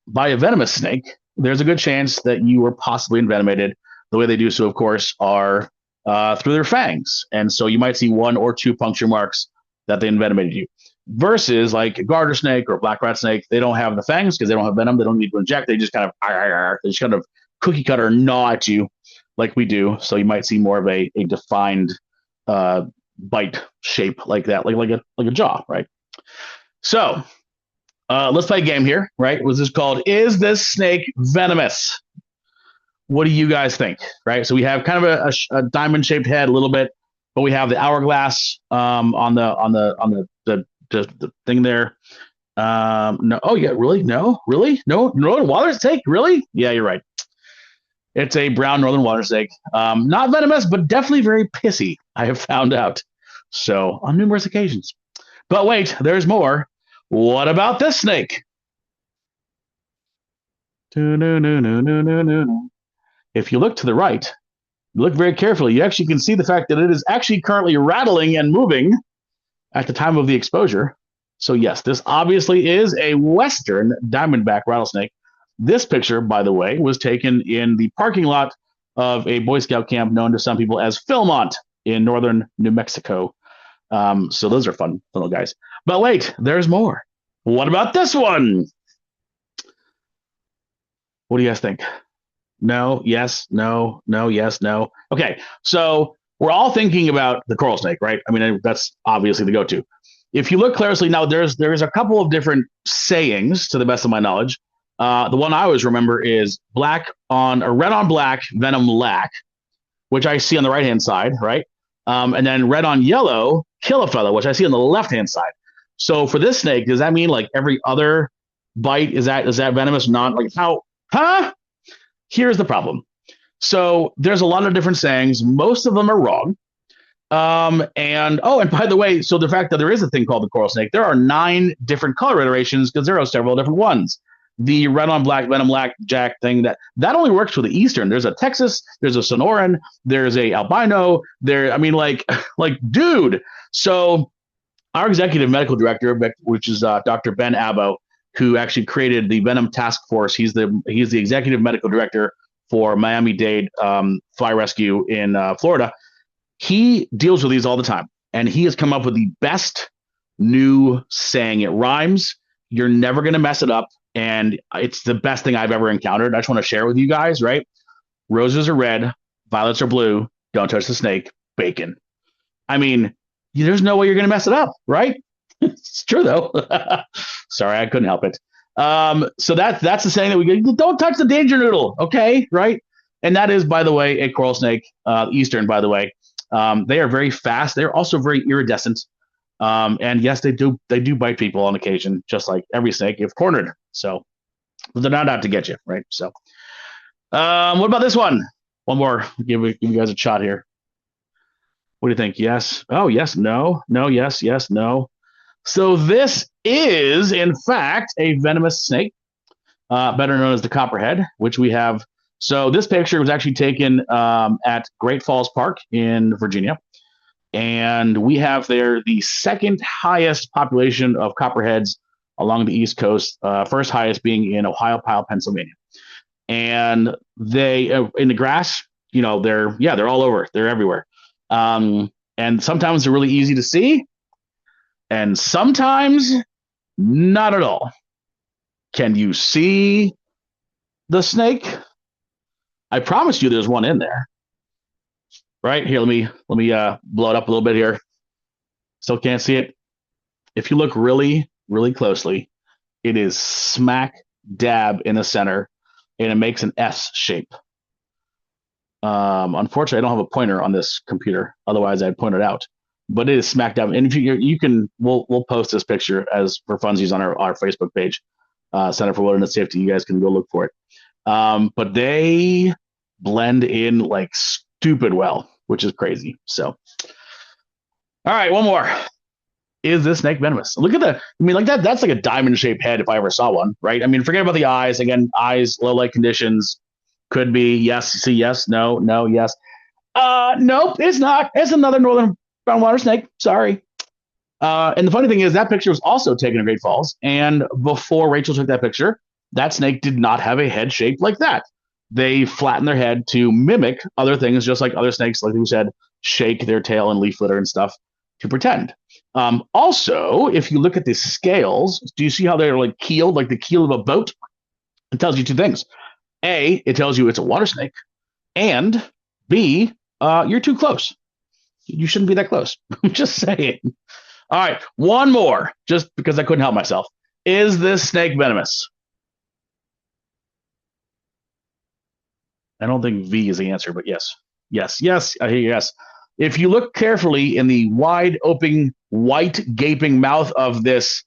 by a venomous snake, there's a good chance that you were possibly envenomated. The way they do so, of course, are through their fangs. And so you might see 1 or 2 puncture marks that they envenomated you. Versus like a garter snake or a black rat snake, they don't have the fangs because they don't have venom. They don't need to inject. They just kind of cookie cutter gnaw at you like we do. So you might see more of a defined bite shape like that, like a jaw, right? So let's play a game here, right? This is called, is this snake venomous? What do you guys think, right? So we have kind of a diamond-shaped head a little bit, but we have the hourglass on the thing there. No, oh yeah, really? No, really? No, northern water snake, really? Yeah, you're right. It's a brown northern water snake. Not venomous, but definitely very pissy, I have found out. So on numerous occasions. But wait, there's more. What about this snake? If you look to the right, look very carefully, you actually can see the fact that it is actually currently rattling and moving at the time of the exposure. So yes, this obviously is a western diamondback rattlesnake. This picture, by the way, was taken in the parking lot of a Boy Scout camp known to some people as Philmont in northern New Mexico. So those are fun little guys. But wait, there's more. What about this one? What do you guys think? No, yes, no, no, yes, no. Okay, so we're all thinking about the coral snake, right? I mean, that's obviously the go-to. If you look closely, now there's a couple of different sayings, to the best of my knowledge. The one I always remember is red on black, venom lack, which I see on the right-hand side, right? And then red on yellow, kill a fellow, which I see on the left-hand side. So for this snake, does that mean like every other bite is that venomous? Not like how? Huh? Here's the problem. So there's a lot of different sayings. Most of them are wrong. And by the way, so the fact that there is a thing called the coral snake, there are 9 different color iterations because there are several different ones. The red on black, venom black jack thing that only works for the Eastern. There's a Texas, there's a Sonoran, there's a albino. Like dude. So our executive medical director, which is Dr. Ben Abbo, who actually created the Venom Task Force. He's the executive medical director for Miami-Dade Fly Rescue in Florida. He deals with these all the time, and he has come up with the best new saying. It rhymes. You're never going to mess it up, and it's the best thing I've ever encountered. I just want to share it with you guys, right? Roses are red, violets are blue, don't touch the snake, bacon. There's no way you're going to mess it up, right? It's true, though. Sorry, I couldn't help it. So that's the saying that we get. Don't touch the danger noodle, okay, right? And that is, by the way, a coral snake, Eastern, by the way. They are very fast. They're also very iridescent. And yes, they do bite people on occasion, just like every snake if cornered. So they're not out to get you, right? So what about this one? One more. Give you guys a shot here. What do you think? Yes. Oh, yes. No. No. Yes. Yes. No. So this is, in fact, a venomous snake, better known as the copperhead, which we have. So this picture was actually taken at Great Falls Park in Virginia. And we have there the second highest population of copperheads along the East Coast, first highest being in Ohiopyle, Pennsylvania. And they, in the grass, they're all over. They're everywhere. And sometimes they're really easy to see. And sometimes not at all. Can you see the snake? I promise you there's one in there. Right here, let me blow it up a little bit here. Still can't see it. If you look really, really closely, it is smack dab in the center, and it makes an S shape. Unfortunately, I don't have a pointer on this computer. Otherwise, I'd point it out. But it is smack dab. And if you can, we'll post this picture as for funsies on our Facebook page, Center for Wilderness Safety. You guys can go look for it. But they blend in like stupid well, which is crazy. So, all right, one more. Is this snake venomous? Look at that's like a diamond shaped head if I ever saw one, right? Forget about the eyes. Again, eyes, low light conditions, could be yes, see yes, no, yes. Nope, it's not. It's another northern brown water snake. Sorry. And the funny thing is that picture was also taken at Great Falls. And before Rachel took that picture, that snake did not have a head shaped like that. They flattened their head to mimic other things, just like other snakes, like we said, shake their tail and leaf litter and stuff to pretend. Also, if you look at the scales, do you see how they're like keeled, like the keel of a boat? It tells you two things. A, it tells you it's a water snake. And B, you're too close. You shouldn't be that close. I'm just saying. All right, one more, just because I couldn't help myself. Is this snake venomous? I don't think V is the answer, but yes. Yes, I hear yes. If you look carefully in the wide open, white, gaping mouth of this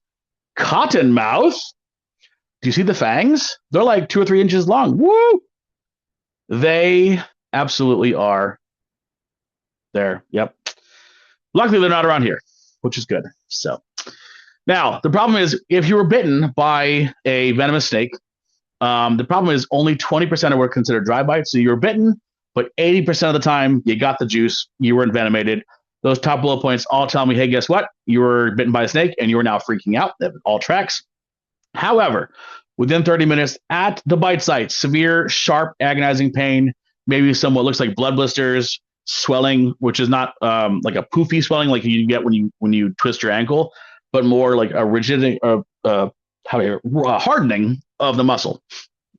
cottonmouth, do you see the fangs? They're like 2 or 3 inches long. Woo! They absolutely are there. Yep. Luckily, they're not around here, which is good. So now the problem is if you were bitten by a venomous snake, the problem is only 20% of were considered dry bites. So you were bitten, but 80% of the time you got the juice, you were envenomated. Those top bullet points all tell me, hey, guess what? You were bitten by a snake and you are now freaking out. That all tracks. However, within 30 minutes at the bite site, severe, sharp, agonizing pain, maybe some what looks like blood blisters, swelling, which is not like a poofy swelling like you get when you twist your ankle, but more like a rigidity, hardening of the muscle,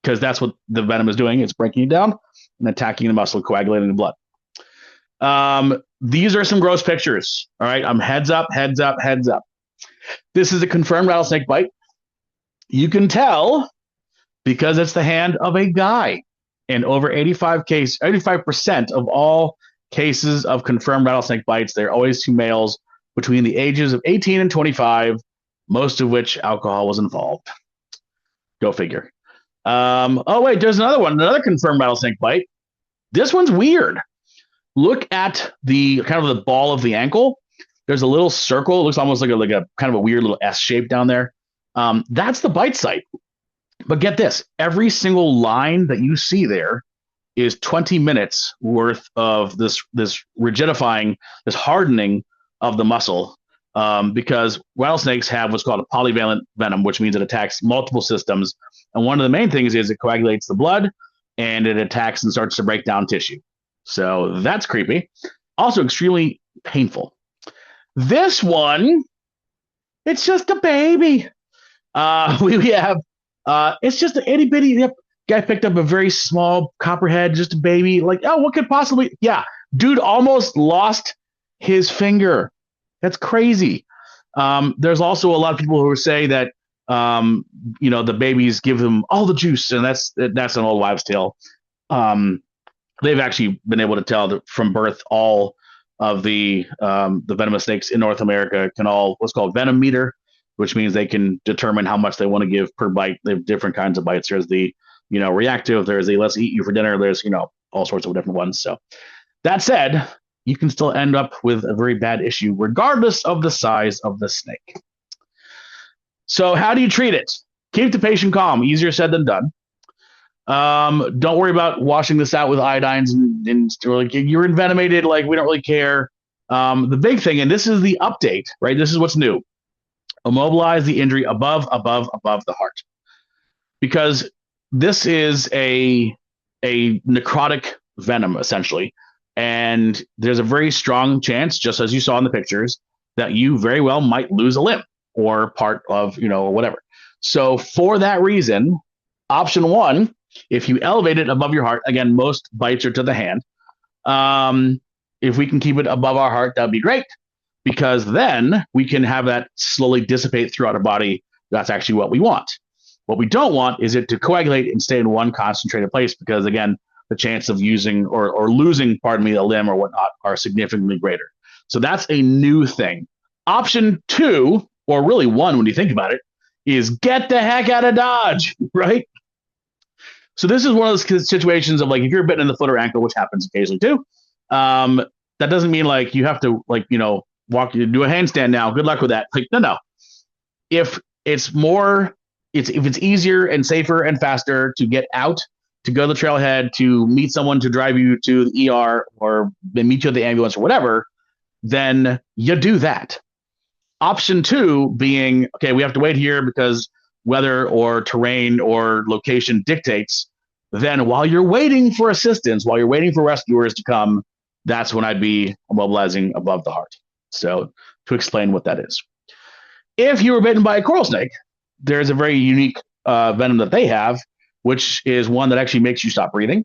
because that's what the venom is doing. It's breaking it down and attacking the muscle, coagulating the blood. These are some gross pictures. All right, I'm heads up. This is a confirmed rattlesnake bite. You can tell because it's the hand of a guy. And over 85% of all cases of confirmed rattlesnake bites, they're always 2 males between the ages of 18 and 25, most of which alcohol was involved. Go figure. Oh, wait, there's another one, another confirmed rattlesnake bite. This one's weird. Look at the kind of the ball of the ankle. There's a little circle. It looks almost like a kind of a weird little S shape down there. That's the bite site. But get this, every single line that you see there is 20 minutes worth of this rigidifying, this hardening of the muscle, because rattlesnakes have what's called a polyvalent venom, which means it attacks multiple systems. And one of the main things is it coagulates the blood and it attacks and starts to break down tissue. So that's creepy. Also extremely painful. This one, it's just a baby. We have, it's just an itty bitty. Yep, guy picked up a very small copperhead, just a baby. Like, oh, what could possibly? Yeah, dude almost lost his finger. That's crazy. There's also a lot of people who say that the babies give them all the juice, and that's an old wives' tale. They've actually been able to tell that from birth all of the venomous snakes in North America can all what's called venom meter, which means they can determine how much they want to give per bite. They have different kinds of bites. There's the reactive. There's the let's eat you for dinner. There's all sorts of different ones. So that said, you can still end up with a very bad issue regardless of the size of the snake. So how do you treat it? Keep the patient calm. Easier said than done. Don't worry about washing this out with iodines and like you're envenomated. Like we don't really care. The big thing, and this is the update, right? This is what's new. Immobilize the injury above the heart, because this is a necrotic venom essentially, and there's a very strong chance, just as you saw in the pictures, that you very well might lose a limb or part of or whatever. So for that reason, option one, if you elevate it above your heart, again, most bites are to the hand. If we can keep it above our heart, that'd be great, because then we can have that slowly dissipate throughout our body. That's actually what we want. What we don't want is it to coagulate and stay in one concentrated place, because again, the chance of using or losing, a limb or whatnot are significantly greater. So that's a new thing. Option two, or really one when you think about it, is get the heck out of Dodge, right? So this is one of those situations of like, if you're bitten in the foot or ankle, which happens occasionally too, that doesn't mean like you have to walk, do a handstand now. Good luck with that. Like, no. If it's easier and safer and faster to get out, to go to the trailhead, to meet someone to drive you to the ER or meet you at the ambulance or whatever, then you do that. Option two being, okay, we have to wait here because weather or terrain or location dictates. Then while you're waiting for assistance, while you're waiting for rescuers to come, that's when I'd be immobilizing above the heart. So to explain what that is. If you were bitten by a coral snake, there's a very unique venom that they have, which is one that actually makes you stop breathing.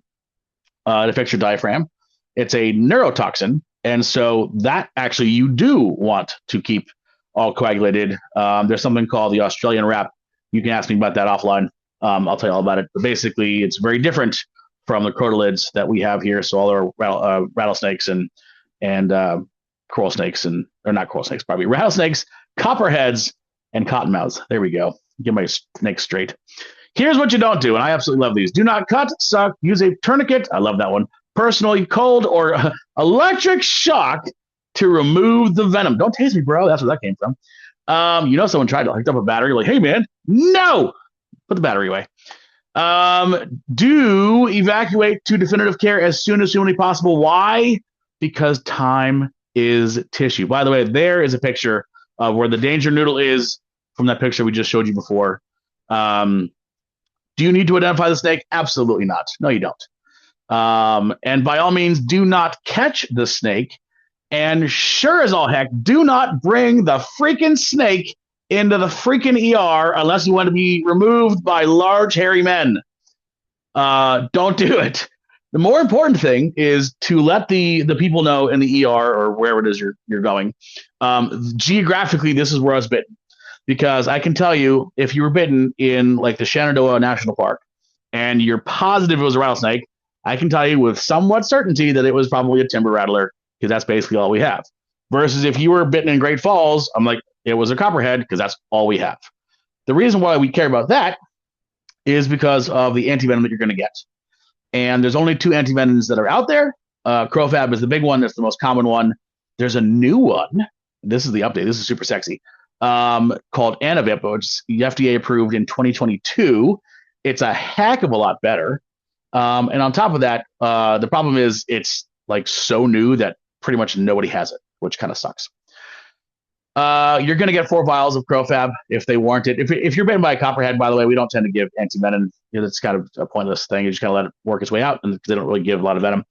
It affects your diaphragm. It's a neurotoxin. And so that actually you do want to keep all coagulated. There's something called the Australian wrap. You can ask me about that offline. I'll tell you all about it. But basically, it's very different from the crotalids that we have here. So all our rattlesnakes and coral snakes, or not coral snakes, probably rattlesnakes, copperheads, and cottonmouths. There we go. Get my snakes straight. Here's what you don't do, and I absolutely love these. Do not cut, suck, use a tourniquet. I love that one. Personally cold or electric shock to remove the venom. Don't taste me, bro. That's where that came from. Someone tried to hook up a battery. Like, hey, man, no. Put the battery away. Do evacuate to definitive care as soon as humanly possible. Why? Because time is tissue. By the way, there is a picture of where the danger noodle is from that picture we just showed you before. Do you need to identify the snake? Absolutely not. No, you don't. And by all means, do not catch the snake. And sure as all heck, do not bring the freaking snake into the freaking ER unless you want to be removed by large, hairy men. Don't do it. The more important thing is to let the people know in the ER or wherever it is you're going. Geographically, this is where I was bitten. Because I can tell you, if you were bitten in like the Shenandoah National Park and you're positive it was a rattlesnake, I can tell you with somewhat certainty that it was probably a timber rattler, because that's basically all we have. Versus if you were bitten in Great Falls, I'm like, it was a copperhead, because that's all we have. The reason why we care about that is because of the antivenom that you're going to get. And there's only 2 antivenoms that are out there. Crofab is the big one. That's the most common one. There's a new one. This is the update. This is super sexy. Called Anavip, which is FDA approved in 2022. It's a heck of a lot better. And on top of that, the problem is it's like so new that pretty much nobody has it, which kind of sucks. You're going to get 4 vials of Crofab if they warrant it. If you're bitten by a copperhead, by the way, we don't tend to give antivenom. It's kind of a pointless thing. You just got to let it work its way out, and they don't really give a lot of venom.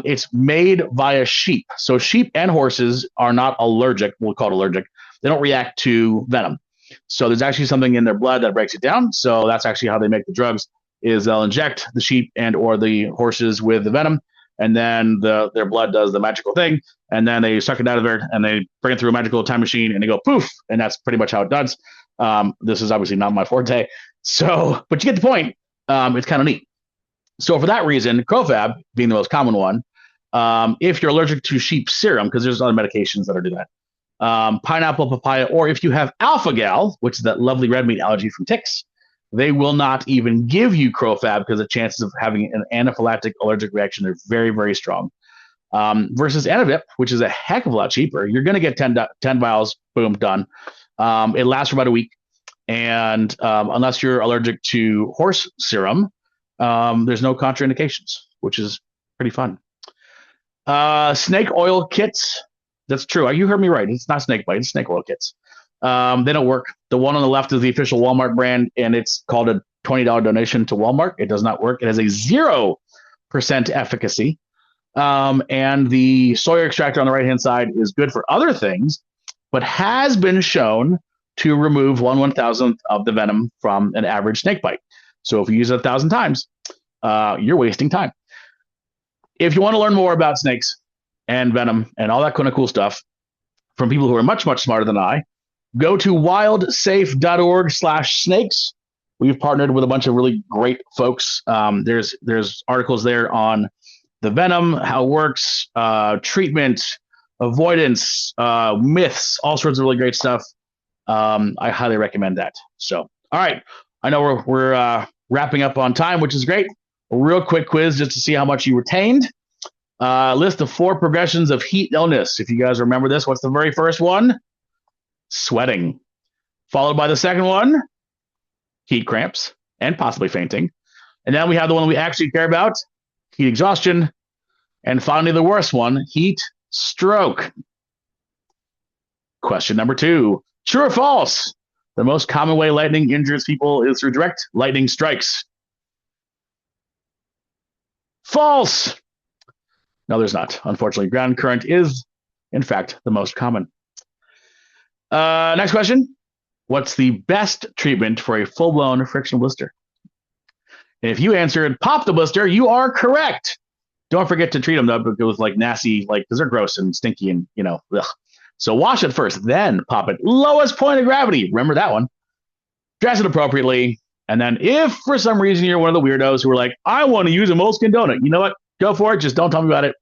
It's made via sheep. So sheep and horses are not allergic. We'll call it allergic. They don't react to venom. So there's actually something in their blood that breaks it down. So that's actually how they make the drugs, is they'll inject the sheep and or the horses with the venom, and then their blood does the magical thing, and then they suck it out of there, and they bring it through a magical time machine, and they go poof, and that's pretty much how it does. This is obviously not my forte. So, but you get the point. It's kind of neat. So for that reason, Crofab being the most common one, if you're allergic to sheep serum, because there's other medications that do that, pineapple, papaya, or if you have alpha-gal, which is that lovely red meat allergy from ticks, they will not even give you Crofab because the chances of having an anaphylactic allergic reaction are very, very strong. Versus Anavip, which is a heck of a lot cheaper. You're going to get 10 vials, boom, done. It lasts for about a week. And unless you're allergic to horse serum, there's no contraindications, which is pretty fun. Snake oil kits. That's true. You heard me right. It's not snakebite. It's snake oil kits. They don't work. The one on the left is the official Walmart brand, and it's called a $20 donation to Walmart. It does not work. It has a 0% efficacy. And the soy extractor on the right-hand side is good for other things, but has been shown to remove 1/1000th of the venom from an average snake bite. So if you use it 1,000 times, you're wasting time. If you want to learn more about snakes and venom and all that kind of cool stuff from people who are much, much smarter than I, go to wildsafe.org/snakes. We've partnered with a bunch of really great folks. There's articles there on the venom, how it works, treatment, avoidance, myths, all sorts of really great stuff. I highly recommend that. So, all right. I know we're wrapping up on time, which is great. A real quick quiz just to see how much you retained. List of 4 progressions of heat illness. If you guys remember this, what's the very first one? Sweating. Followed by the second one, heat cramps and possibly fainting. And then we have the one we actually care about, heat exhaustion. And finally, the worst one, heat stroke. Question number 2, true or false? The most common way lightning injures people is through direct lightning strikes. False. No, there's not. Unfortunately, ground current is, in fact, the most common. Next question. What's the best treatment for a full-blown friction blister? And if you answered pop the blister, you are correct. Don't forget to treat them, though, with like nasty, because they're gross and stinky and, ugh. So wash it first, then pop it. Lowest point of gravity. Remember that one. Dress it appropriately. And then if for some reason you're one of the weirdos who are like, I want to use a moleskin donut, you know what? Go for it. Just don't tell me about it.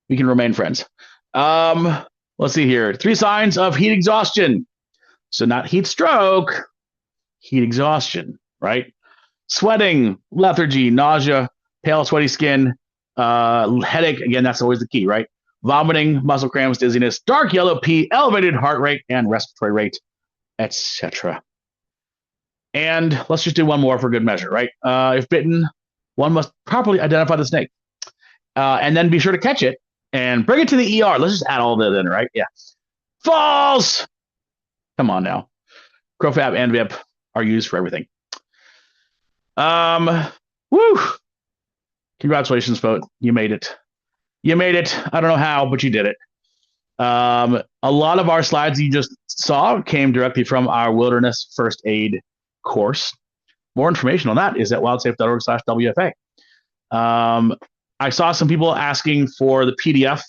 We can remain friends. Let's see here. 3 signs of heat exhaustion. So not heat stroke, heat exhaustion, right? Sweating, lethargy, nausea, pale, sweaty skin, headache. Again, that's always the key, right? Vomiting, muscle cramps, dizziness, dark yellow pee, elevated heart rate and respiratory rate, etc. And let's just do one more for good measure, right? If bitten, one must properly identify the snake. And then be sure to catch it and bring it to the ER. Let's just add all that in, right? Yeah. False! Come on now. Crofab and VIP are used for everything. Woo! Congratulations, folks. You made it. You made it. I don't know how, but you did it. A lot of our slides you just saw came directly from our wilderness first aid course. More information on that is at wildsafe.org/WFA. I saw some people asking for the PDF.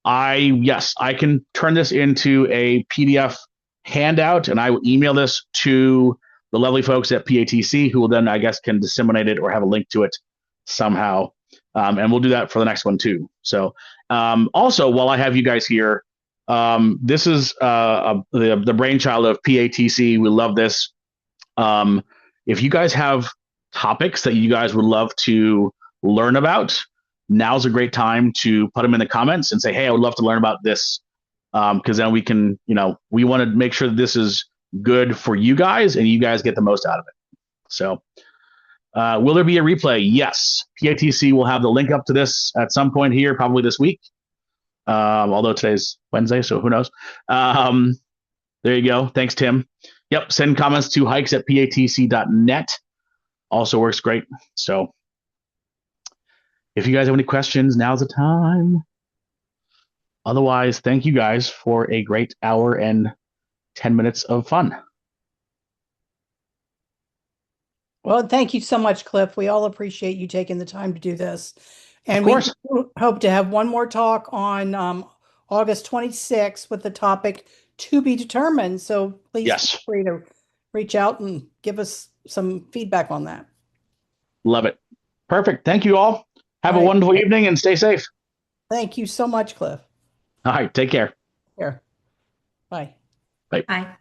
Yes, I can turn this into a PDF handout, and I will email this to the lovely folks at PATC, who will then, I guess, can disseminate it or have a link to it somehow. And we'll do that for the next one too. So also, while I have you guys here, this is the brainchild of PATC. We love this. If you guys have topics that you guys would love to learn about, now's a great time to put them in the comments and say, hey, I would love to learn about this. Because then we can, we want to make sure that this is good for you guys and you guys get the most out of it. So will there be a replay? Yes. PATC will have the link up to this at some point here, probably this week. Although today's Wednesday, so who knows? There you go. Thanks, Tim. Yep. Send comments to hikes@patc.net. Also works great. So if you guys have any questions, now's the time. Otherwise, thank you guys for a great hour and 10 minutes of fun. Well, thank you so much, Cliff. We all appreciate you taking the time to do this. And Of course. we hope to have one more talk on August 26th with the topic to be determined. So please Yes. feel free to reach out and give us some feedback on that. Love it. Perfect. Thank you all. Have All a right. wonderful evening and stay safe. Thank you so much, Cliff. All right. Take care. Here. Bye. Bye.